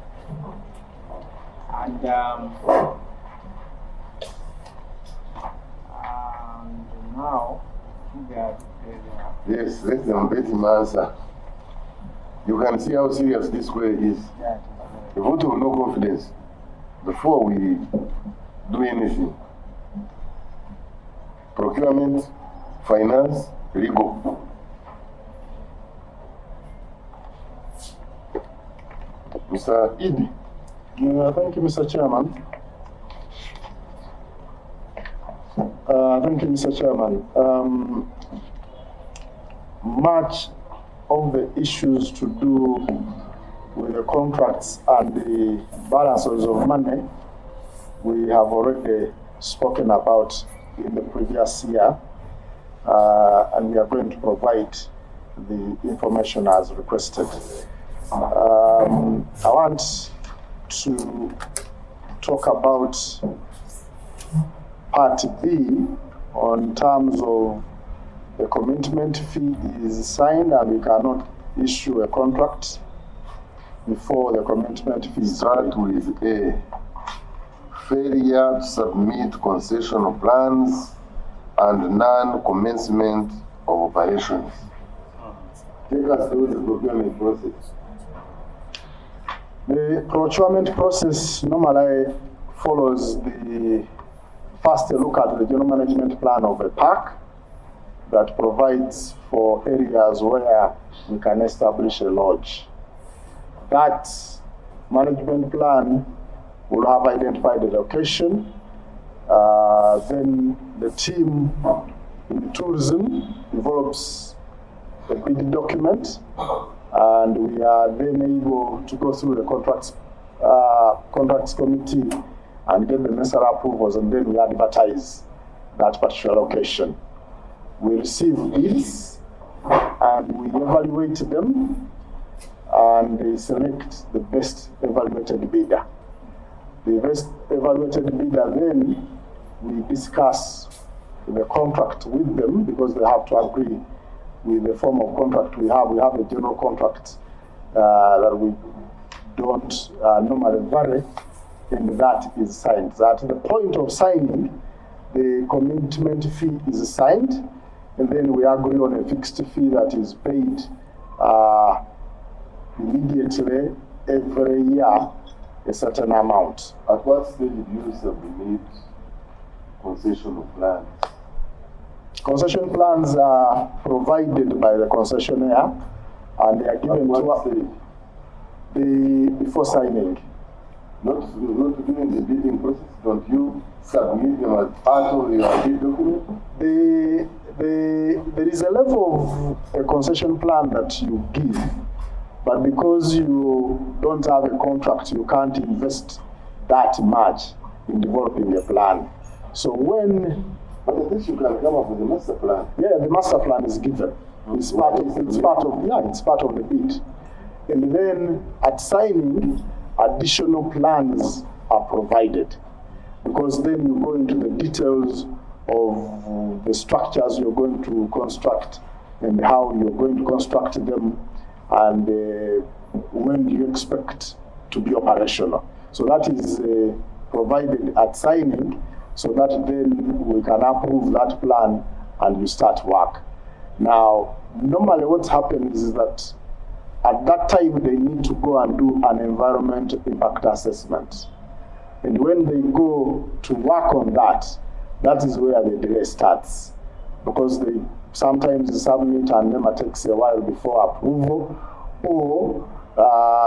And now, yes, let him answer. You can see how serious this way is. A vote of no confidence before we do anything. Procurement, finance, legal. Mr. Idi. Thank you, Mr. Chairman. Thank you, Mr. Chairman. Much of the issues to do with the contracts and the balances of money, we have already spoken about in the previous year, and we are going to provide the information as requested. I want to talk about Part B on terms of the commitment fee is signed and we cannot issue a contract before the commitment fee is Start with A. Failure to submit concessional plans and non-commencement of operations. Take us through the procurement process. The procurement process normally follows the first look at the general management plan of a park that provides for areas where we can establish a lodge. That management plan will have identified the location. Then the team in tourism develops a bid document, and we are then able to go through the contracts committee and get the necessary approvals, and then we advertise that particular location. We receive bids and we evaluate them, and they select the best evaluated bidder. The best evaluated bidder, then we discuss the contract with them, because they have to agree with the form of contract we have. We have a general contract that we don't normally vary, and that is signed. At the point of signing, the commitment fee is signed, and then we agree on a fixed fee that is paid immediately every year, a certain amount. At what stage do you submit concessional plans? Concession plans are provided by the concessionaire, and they are given to us before signing. Not during the bidding process. Don't you submit them as part of your bid document? There is a level of a concession plan that you give, but because you don't have a contract, you can't invest that much in developing a plan. So when But at least you can come up with a master plan. Yeah, the master plan is given. It's part of the bid. And then at signing, additional plans are provided, because then you go into the details of the structures you're going to construct and how you're going to construct them, and when do you expect to be operational. So that is provided at signing, so that then we can approve that plan and you start work. Now, normally what happens is that at that time they need to go and do an environmental impact assessment. And when they go to work on that, that is where the delay starts. Because they sometimes submit and then it takes a while before approval, or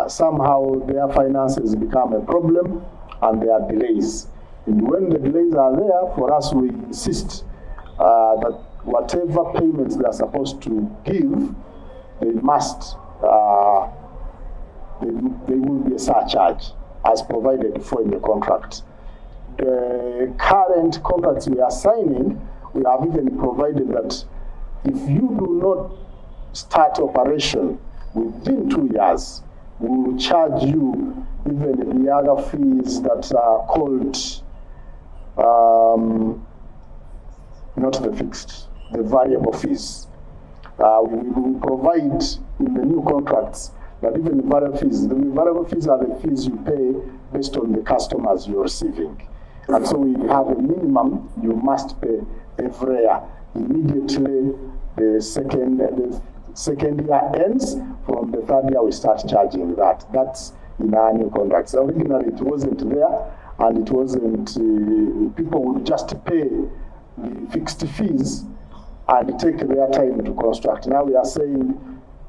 somehow their finances become a problem and there are delays. And when the delays are there, for us, we insist that whatever payments they are supposed to give, they must, they will be a surcharge as provided for in the contract. The current contracts we are signing, we have even provided that if you do not start operation within 2 years, we will charge you even the other fees that are called not the fixed, the variable fees. We provide in the new contracts that even the variable fees are the fees you pay based on the customers you're receiving. And so we have a minimum you must pay every year. Immediately the second year ends, from the third year we start charging that. That's in our new contracts. Originally it wasn't there, and it wasn't, people would just pay the fixed fees and take their time to construct. Now we are saying,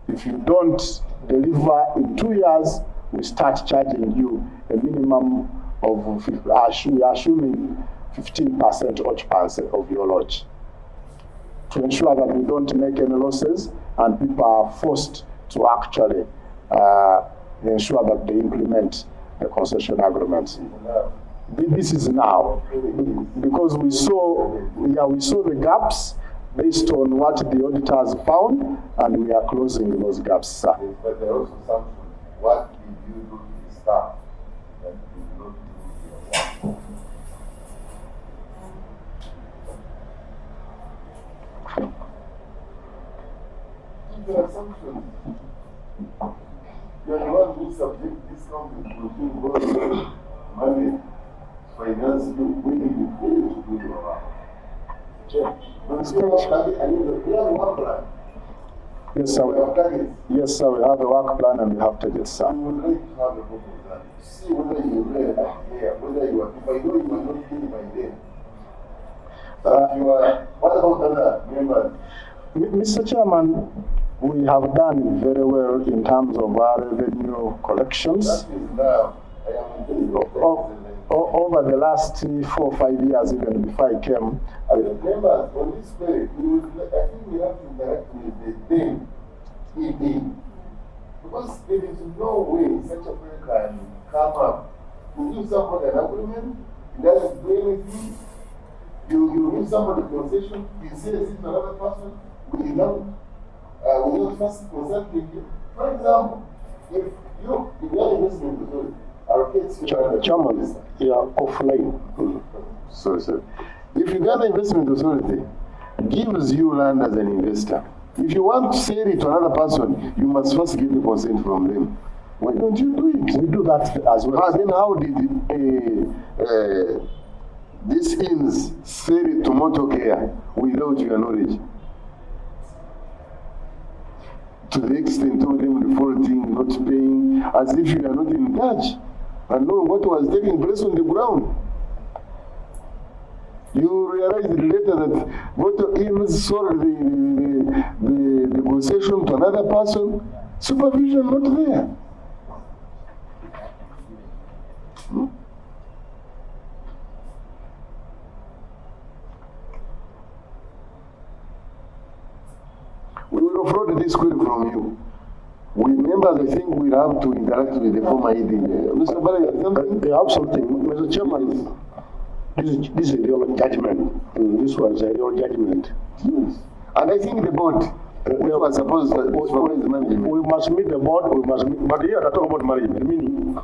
if you don't deliver in 2 years, we start charging you a minimum of, we are assuming 15% occupancy of your lodge, to ensure that we don't make any losses and people are forced to actually ensure that they implement the concession agreements. This is now, because we saw the gaps based on what the auditors found, and we are closing those gaps, sir. But there are also some, what did you do to the staff that did not do your work? These are assumptions. You are the one who subject this company to money, finance you, when you fail to do your work. Yes, sir. Yes, sir. We have a work plan and we have targets, sir. We would like to have a book of that. See whether you read here, whether you are. If I know you are not doing by then. You are. What about other members? Mr. Chairman, we have done very well in terms of our revenue collections. That is now. I am telling you. Over the last 4 or 5 years, even before I came. Members, on this period, I think we have to interact with them, because there is no way such a person can come up. You give somebody an agreement, he doesn't do anything. You give somebody a concession, he says it to another person without first consulting you. For example, if you are investment authority, Chairman, offline. Sorry, sir. If you got the investment authority, gives you land as an investor. If you want to sell it to another person, you must first get the consent from them. Why don't you do it? We do that as well. Then how did these inns sell it to motor care without your knowledge? To the extent of them defaulting, not paying, as if you are not in touch and knowing what was taking place on the ground. You realize later that motor inns sold the concession to another person, supervision not there. We will offload this query from you. We members, I think we have to interact with the former ED. Mr. Barry, absolutely. Mr. Chairman, this is a real judgment. This was a real judgment. Yes. And I think the board, we was supposed to supervise the management. We must meet the board, but here I talk about management, meaning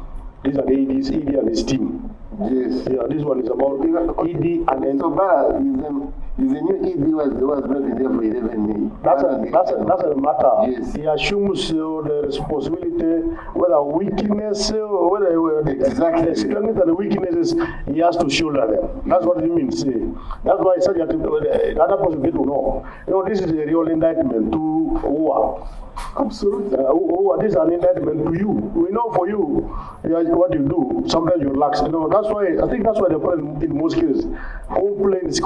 these are the EDs, ED and his team. Yes. Yeah, this one is about ED and then. So Barra is the new ED was not in there for 11 days. That's a matter. Yes. He assumes the responsibility, whether weakness, or whether exactly. the strength and the weaknesses, he has to shoulder them. That's what it means. That's why I said the other person get to know. This is a real indictment to OWA. Absolutely. This is an indictment to you. We know for you what you do. Sometimes you lax. That's why I think that's why the problem in most cases, complaints,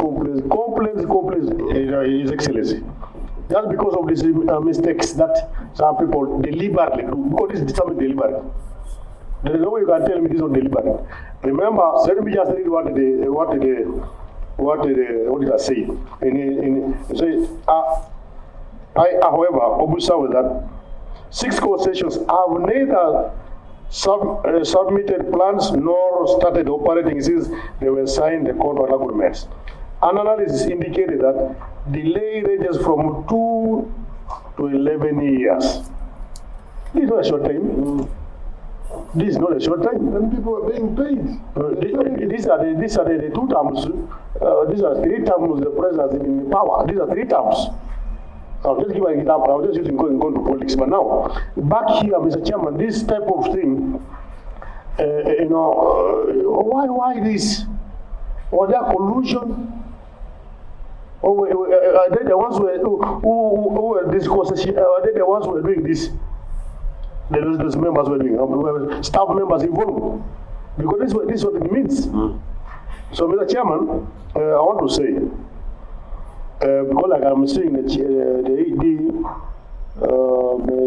His Excellency. That's because of these mistakes that some people deliberately do. Because this is something deliberate. There is no way you can tell me this is not deliberate. Remember, let me just read what the auditor say. I, however, observe that 6 concessions have neither submitted plans nor started operating since they were signed the contract agreements. An analysis indicated that delay ranges from 2 to 11 years. This was a short time. This is not a short time. And people are being paid. These are the 2 terms. These are 3 terms the president is in power. These are 3 terms. I'll just give an example. I was just using going to politics, but now back here, Mr. Chairman, this type of thing, why this? Was there collusion? Or are they the ones who were discussing? Are they the ones who were doing this? Those members were doing, staff members involved. Because this is what it means. So, Mr. Chairman, I want to say, because like I'm saying, the ED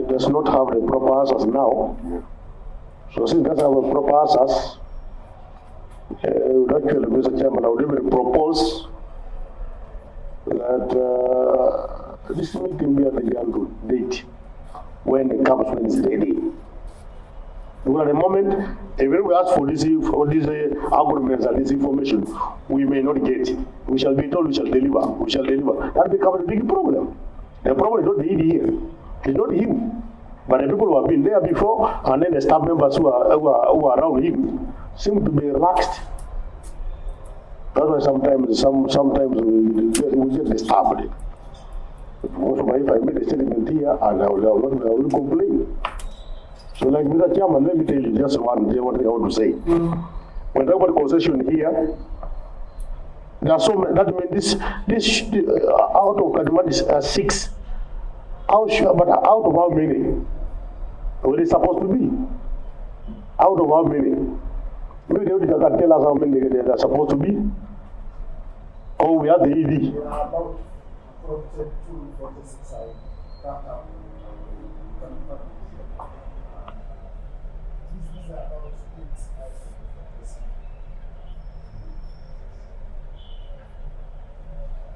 does not have the proper answers now. So, since it doesn't have the proper answers, actually, Mr. Chairman, I would even propose that this meeting be at the Gandu date when it comes, when it's ready. Because at the moment, even we ask for these arguments and this information, we may not get it. We shall be told we shall deliver. We shall deliver. That becomes a big problem. The problem is not the ED here. It's not him. But the people who have been there before, and then the staff members who are around him, seem to be relaxed. That's why sometimes we get disturbed. If I made a statement here, and I will complain. So, like Mr. Chairman, let me tell you just one thing I want to say. When I talk about concession here, there are so many. That means this out of the 6. But out of how many? What is supposed to be? Out of how many? Maybe they can tell us how many they are supposed to be. Or we have the ED. There are about 42, 46 These are about 8.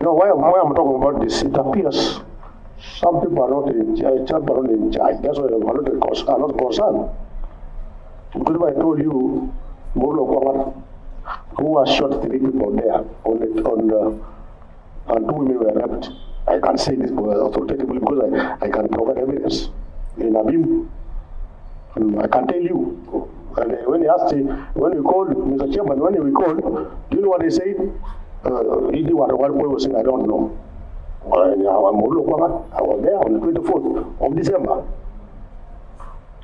Why I'm talking about this, it appears some people are not in charge. That's why I'm not concerned. Because if I told you, who was shot 3 people there and 2 women were raped, I can say this authoritatively because I can provide evidence. In Abim, I can tell you. And when he asked me, when we called, Mr. Chairman, when we called, do you know what they said? He did what one boy was saying, I don't know. I was there on the 24th of December.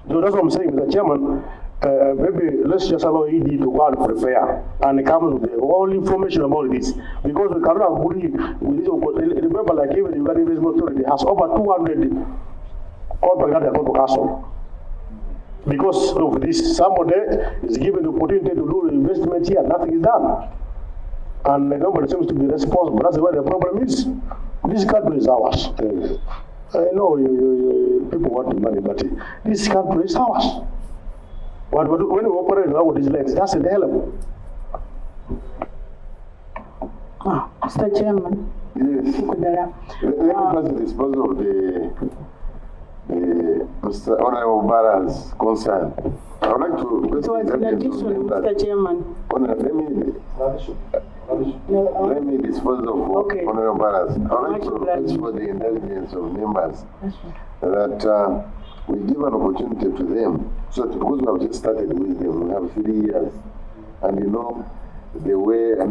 So that's what I'm saying, Mr. Chairman. Maybe let's just allow ED to go and prepare and come with the whole information about this. Because we cannot agree with this. Remember, like even the Uganda Investment Authority has over 200 contracts that are going to cancel. Because of this, somebody is given the opportunity to do investment here, nothing is done. And nobody seems to be responsible. That's where the problem is. This country is ours. I know people want the money, but this country is ours. But when we operate around these lines, that's inalienable. Mr. Chairman. Yes. Let me first dispose of the Mr. Honorable Barra's concern. I would like to... So in addition, Mr. Chairman. Let me dispose of Honorable Barra's. I would like to request for the intelligence of members that we give an opportunity to them. So that because we have just started with them, we have 3 years. And the way, we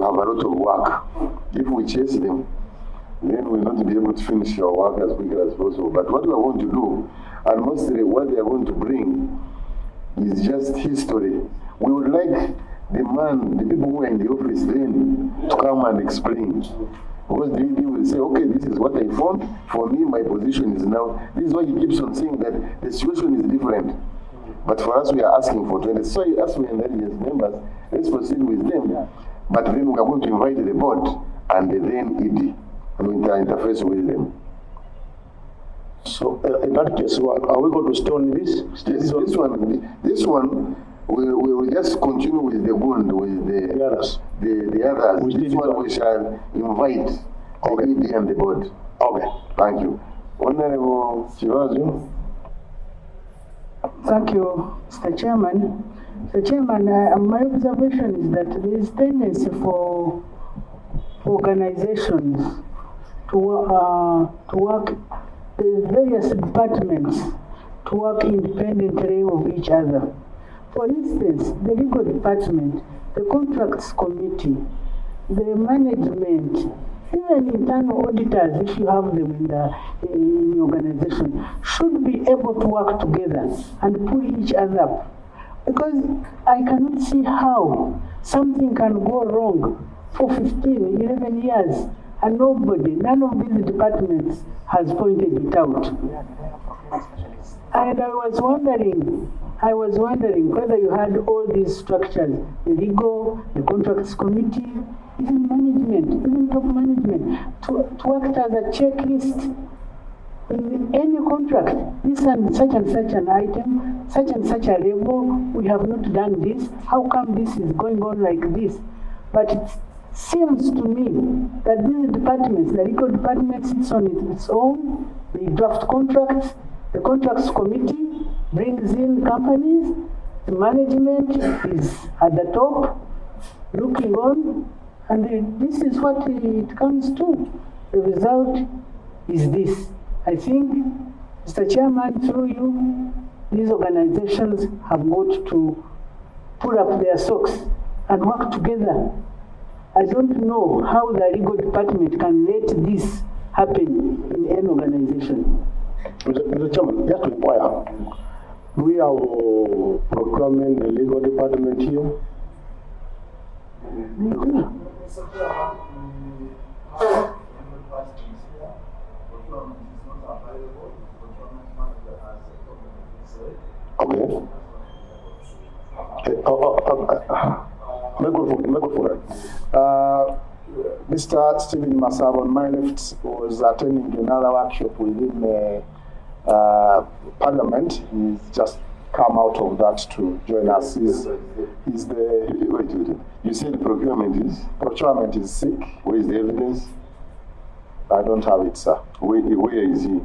have a lot of work. If we chase them, then we'll not be able to finish our work as quickly as possible. But what we are going to do, and mostly what they are going to bring, is just history. We would like the people who are in the office then to come and explain. Because the ED will say, okay, this is what I found. For me, my position is now. This is why he keeps on saying that the situation is different. But for us, we are asking for 20. So as we are intelligence members, let's proceed with them. But then we are going to invite the board and then ED and interface with them. So in that case, are we going to stay on this? This one, we will just continue with the wound with the others. The others. This one we shall invite the ED and the board. Okay. Thank you. Honorable Chivazu. Thank you, Mr. Chairman. Mr. Chairman, my observation is that there is tendency for organizations to work, the various departments to work independently of each other. For instance, the legal department, the contracts committee, the management, even internal auditors, if you have them in the organization, should be able to work together and pull each other up. Because I cannot see how something can go wrong for 15, 11 years and none of these departments has pointed it out. And I was wondering whether you had all these structures, the legal, the contracts committee, even management, even top management, to act as a checklist in any contract. This and such an item, such and such a label, we have not done this. How come this is going on like this? But it seems to me that these departments, the legal department sits on its own, they draft contracts, the contracts committee brings in companies, the management is at the top, looking on, and this is what it comes to. The result is this. I think, Mr. Chairman, through you, these organizations have got to pull up their socks and work together. I don't know how the legal department can let this happen in an organization. Mr. Chairman, just to inquire, do we have procurement the legal department here? Mr. Chairman, we have departments here. Procurement is not available. Procurement manager has a problem with Mr. Stephen Masab on my left was attending another workshop within Parliament. He's just come out of that to join us. He's the Wait. You said procurement is sick. Where is the evidence? I don't have it, sir. Where is he?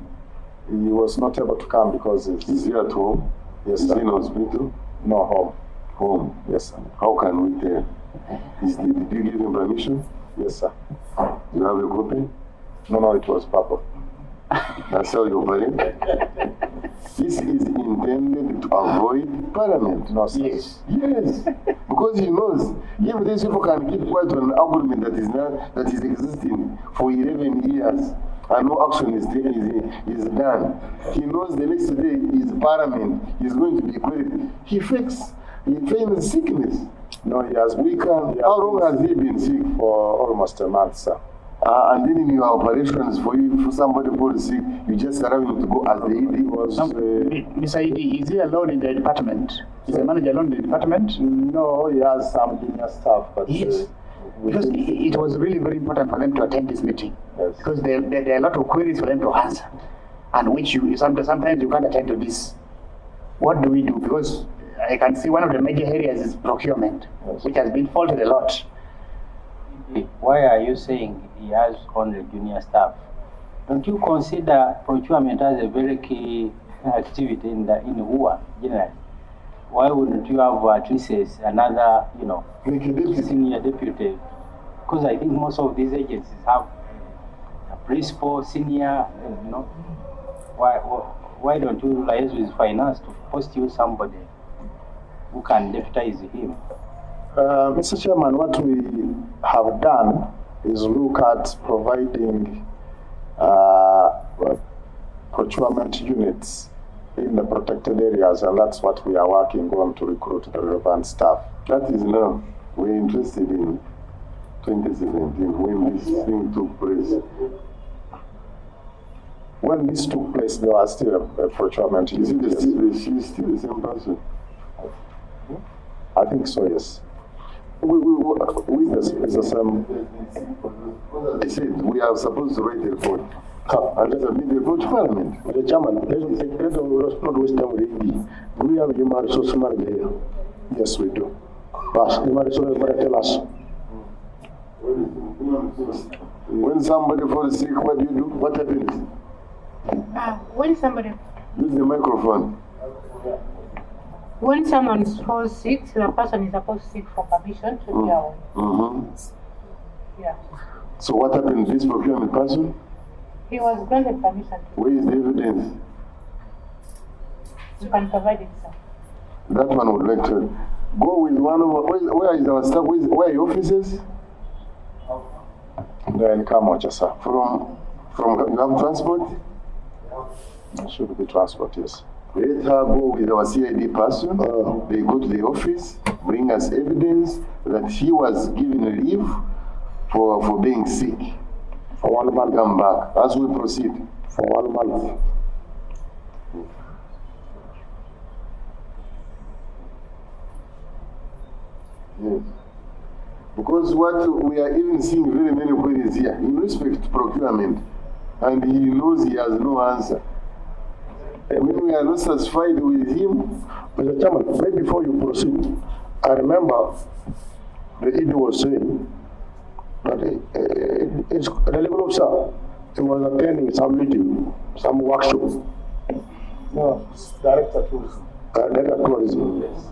He was not able to come because Is he at home? Yes, Is sir. he in hospital? No, home. Home. Yes, sir. How can we tell? Did you give him permission? Yes, sir. Do you have a copy? No, it was purple. That's how you operate? This is intended to avoid Parliament. No, sir. Yes. Because he knows if these people can keep quiet on an argument that is existing for 11 years and no action is done, he knows the next day is Parliament is going to be queried. He feigns sickness. No, he has How long has he been sick? for almost a month, sir. And then in your operations, for somebody falls sick, you just allow him to go as the ED was. Mr. ED, is he alone in the department? Is the manager alone in the department? No, he has some junior staff. But yes. Because it was really very important for them to attend this meeting. Yes. Because there are a lot of queries for them to answer, and which sometimes you can't attend to this. What do we do? Because I can see one of the major areas is procurement, Yes. which has been faulted a lot. Why are you saying he has only junior staff? Don't you consider procurement as a very key activity in UA generally? Why wouldn't you have at least another, senior deputy? Because I think most of these agencies have a principal, senior, Why don't you liaise with finance to post you somebody who can deputize him? Mr. Chairman, what we have done is look at providing procurement units in the protected areas, and that's what we are working on to recruit the relevant staff. That is now, we're interested in 2017 when this thing took place. When this took place, there was still a procurement Is unit. she's still the same person? I think so, yes. It's the same. I said, we are supposed to write a report. And submit the report to Parliament. Mr. Chairman, let's not waste time with the ED. Do we have a human resource manager here? Yes, we do. But human resource manager tell us. When somebody falls sick, what do you do? What happens? When somebody, Use the microphone. when someone falls sick, the person is supposed to seek for permission to be away. Yeah. So what happened to this procurement person? He was granted permission to. Where is the evidence? You can provide it, sir. That one would like to go with one of where is our staff? Where are your offices? They're in Kamocha, sir. From you have transport? It should be transport, yes. Let her go with our CID person. They go to the office, bring us evidence that he was given leave for being sick. For 1 month. Come back as we proceed. For 1 month. Yes. Because what we are even seeing very many queries here in respect to procurement, and he knows he has no answer. When we are not satisfied with him, Mr. Chairman, right before you proceed, I remember the ED was saying that the level officer, he was attending some meeting, some workshop. No, Director Tourism. Director Tourism. Yes.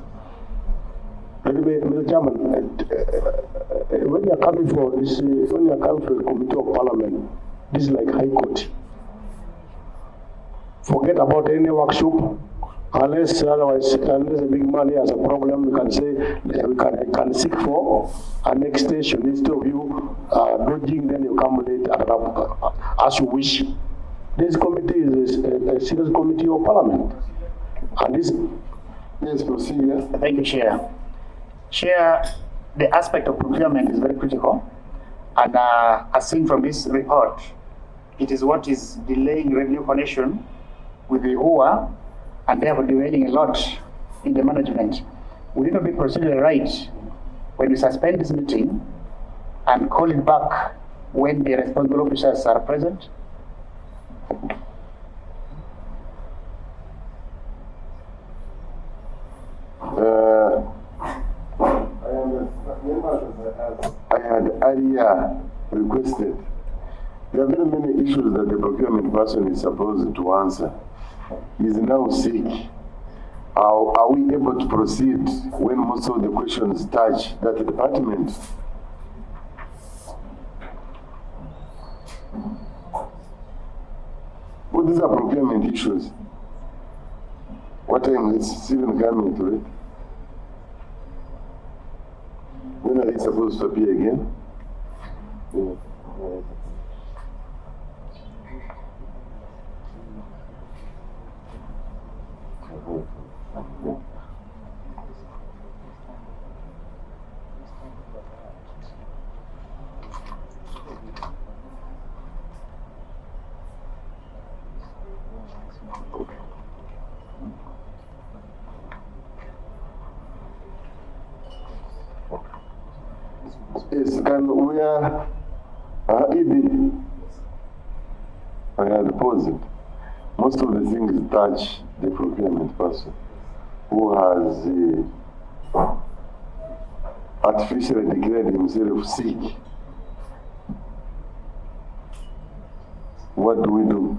Mr. Chairman, when you are coming for this, when you are coming for the Committee of Parliament, this is like High Court. Forget about any workshop, unless otherwise, unless a big man has a problem, we can say we can seek for an extension instead of you dodging, then you come late as you wish. This committee is a serious committee of Parliament, and this. Yes, proceed. Yes. Thank you, Chair. Chair, the aspect of procurement is very critical, and as seen from this report, it is what is delaying revenue connection with the OA, and therefore derailing a lot in the management. Would it not be procedurally right when we suspend this meeting and call it back when the responsible officers are present? I had earlier requested. There are very many issues that the procurement person is supposed to answer. He is now sick. Are we able to proceed when most of the questions touch that department? Well, these are procurement issues. What time is Stephen coming to it? When are they supposed to appear again? Yes, and we are ED. I had paused. Most of the things touch the procurement person who has artificially declared himself sick. What do we do?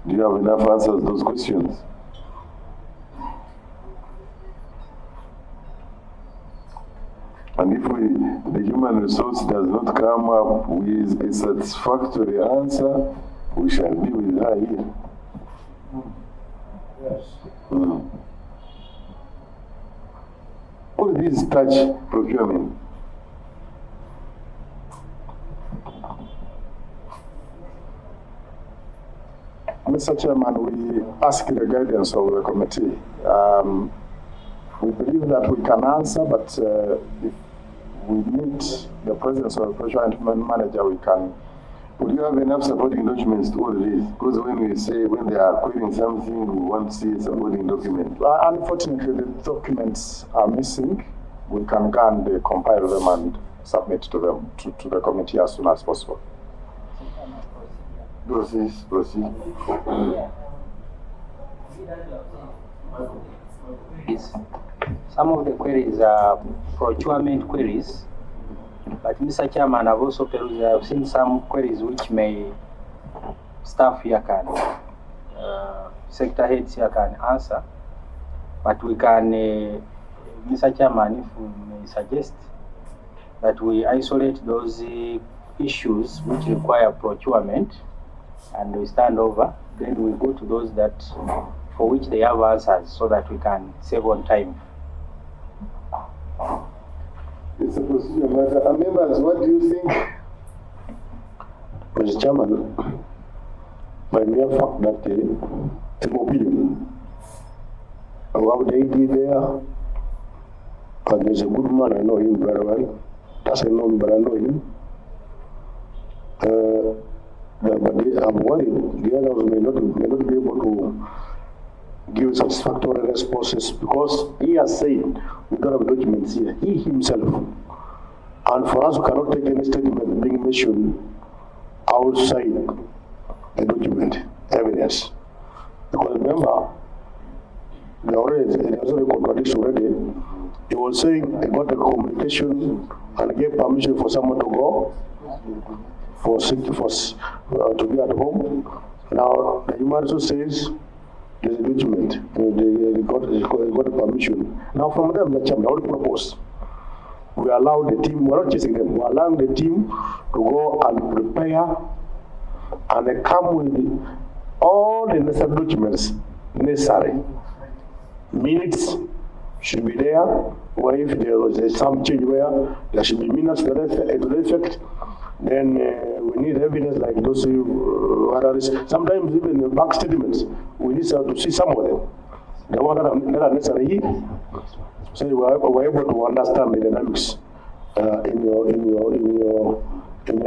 Do you have enough answers to those questions? And if the human resource does not come up with a satisfactory answer, we shall be with her here. Yes. All these touch procurement. Mr. Chairman, we ask the guidance of the committee. We believe that we can answer, but if we need the presence of a project manager, we can. Would you have enough supporting documents to all this? Because when they are querying something, we want to see a supporting document. Unfortunately, the documents are missing. We can go and compile them and submit to them to the committee as soon as possible. Proceed. Some of the queries are procurement queries, but Mr. Chairman, I've also I've seen some queries which may staff here can, sector heads here can answer, but we can, Mr. Chairman, if we may suggest that we isolate those issues which require procurement and we stand over, then we go to those that for which they have answers so that we can save on time. It's a procedural matter. Members, what do you think? Mr. Chairman, by mere fact that the mobile, what they did there, and there's a good man, I know him very well. That's a known, but I know him. But I'm worried the others may not be able to give satisfactory responses because he has said we don't have documents here, he himself. And for us, we cannot take any statement being mentioned outside the document, evidence. Because remember, there was a contradiction already. He was saying he got a communication and gave permission for someone to go for safety to be at home. Now, the human resource says there's a document, they got a permission. Now, from them, the chairman, I would propose we allow the team, we're not chasing them, we're allowing the team to go and prepare and they come with all the necessary documents necessary. Minutes should be there, or if there was some change where there should be minutes to the effect, then we need evidence like those sometimes even the bank statements, we need to see some of them. The one that are necessary here. So we're able to understand the dynamics in your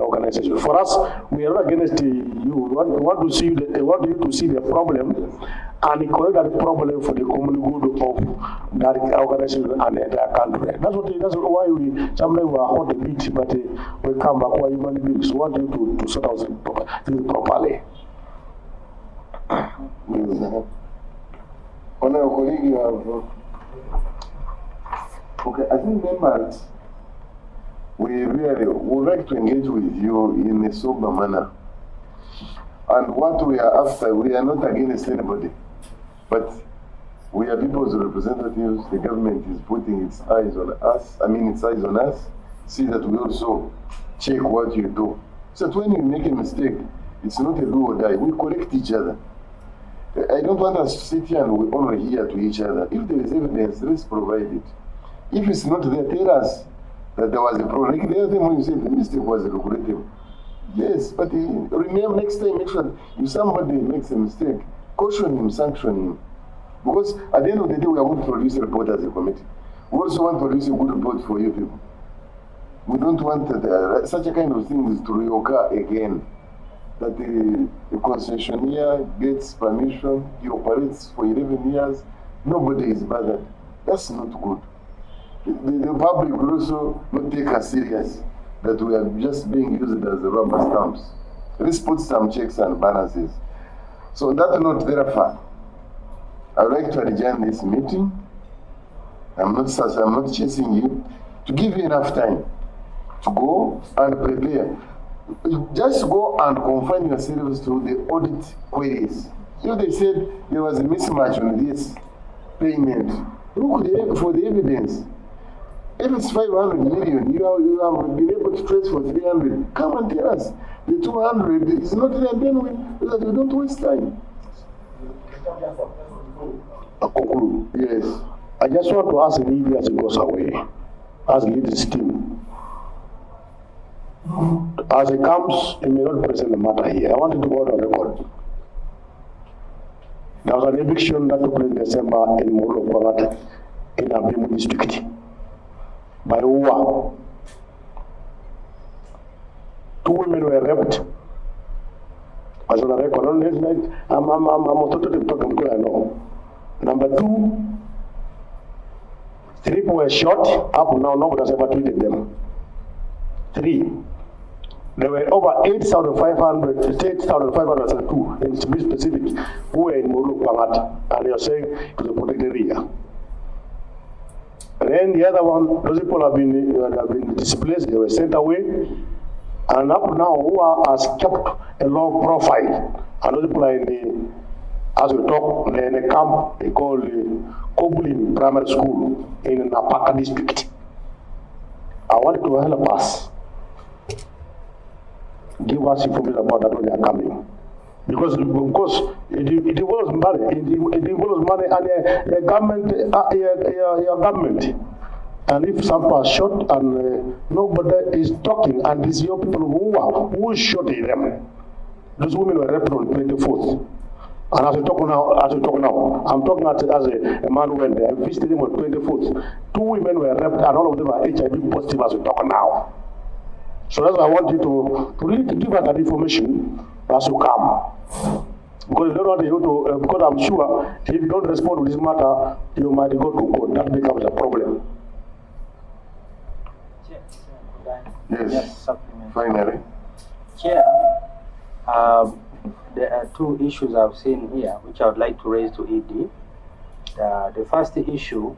organization. For us, we are not against you. We want you to see the problem and correct that problem for the common good of that organization and the entire country. That's why we sometimes we are hot a bit, but we come back where human beings. We want you to sort out things properly. Honorable colleague, you have. Okay, I think members, we really would like to engage with you in a sober manner. And what we are after, we are not against anybody, but we are people's representatives. The government is putting its eyes on us, see that we also check what you do. So that when you make a mistake, it's not a do or die. We correct each other. I don't want us to sit here and we only hear to each other. If there is evidence, let's provide it. If it's not there, tell us that there was a problem. Like the other time when you said the mistake was regrettable. Yes, but remember next time, make sure if somebody makes a mistake, caution him, sanction him. Because at the end of the day, we are going to produce a report as a committee. We also want to produce a good report for you people. We don't want such a kind of things to reoccur again. That the concessionaire gets permission, he operates for 11 years, nobody is bothered. That's not good. The public will also not take us serious that we are just being used as rubber stamps. Let's put some checks and balances. So on that note, therefore, I would like to adjourn this meeting. I'm not chasing you, to give you enough time to go and prepare. Just go and confine yourselves to the audit queries. If they said there was a mismatch on this payment, look for the evidence. If it's 500 million, you have been able to trace for 300. Come and tell us. The 200 is not there, and then we don't waste time. Yes. I just want to ask Libya as it goes away, as lead this team. As it comes, it may not present the matter here. I wanted to go on record. There was an eviction that took place in December in Molo in Abimu district. By Uwa. 2 women were raped. As on a record, I'm talking because I know. Number 2, 3 people were shot. Up now, nobody has ever treated them. 3. There were over 8,502, to be specific, who were in Mulu, and they are saying it was a protected area. And then the other one, those people have been displaced, they were sent away, and up now, who has kept a low profile. And those people are in the, as we talk, in a camp they call the Koblin Primary School in Napaka district. I want to help us. Give us information about that when they are coming. because it involves money. It involves money and a government. And if some are shot and nobody is talking, and these young people who shot them, those women were raped on 24th. And as we talk now, I'm talking as a man who went there. I visited them on 24th. 2 women were raped, and all of them are HIV positive as we talk now. So that's why I want you to really give us that information as you come. Because you don't want you to, because I'm sure if you don't respond to this matter, you might go to court. That becomes a problem. Yes. Finally. Chair, there are 2 issues I've seen here which I would like to raise to ED. The first issue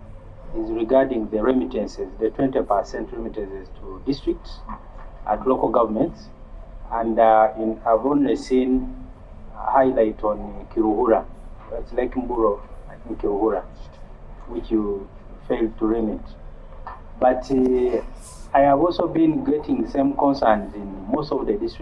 is regarding the remittances, the 20% remittances to districts and local governments. And I've only seen a highlight on Kiruhura. It's like Mburo in Kiruhura, which you failed to remit. But I have also been getting some concerns in most of the districts.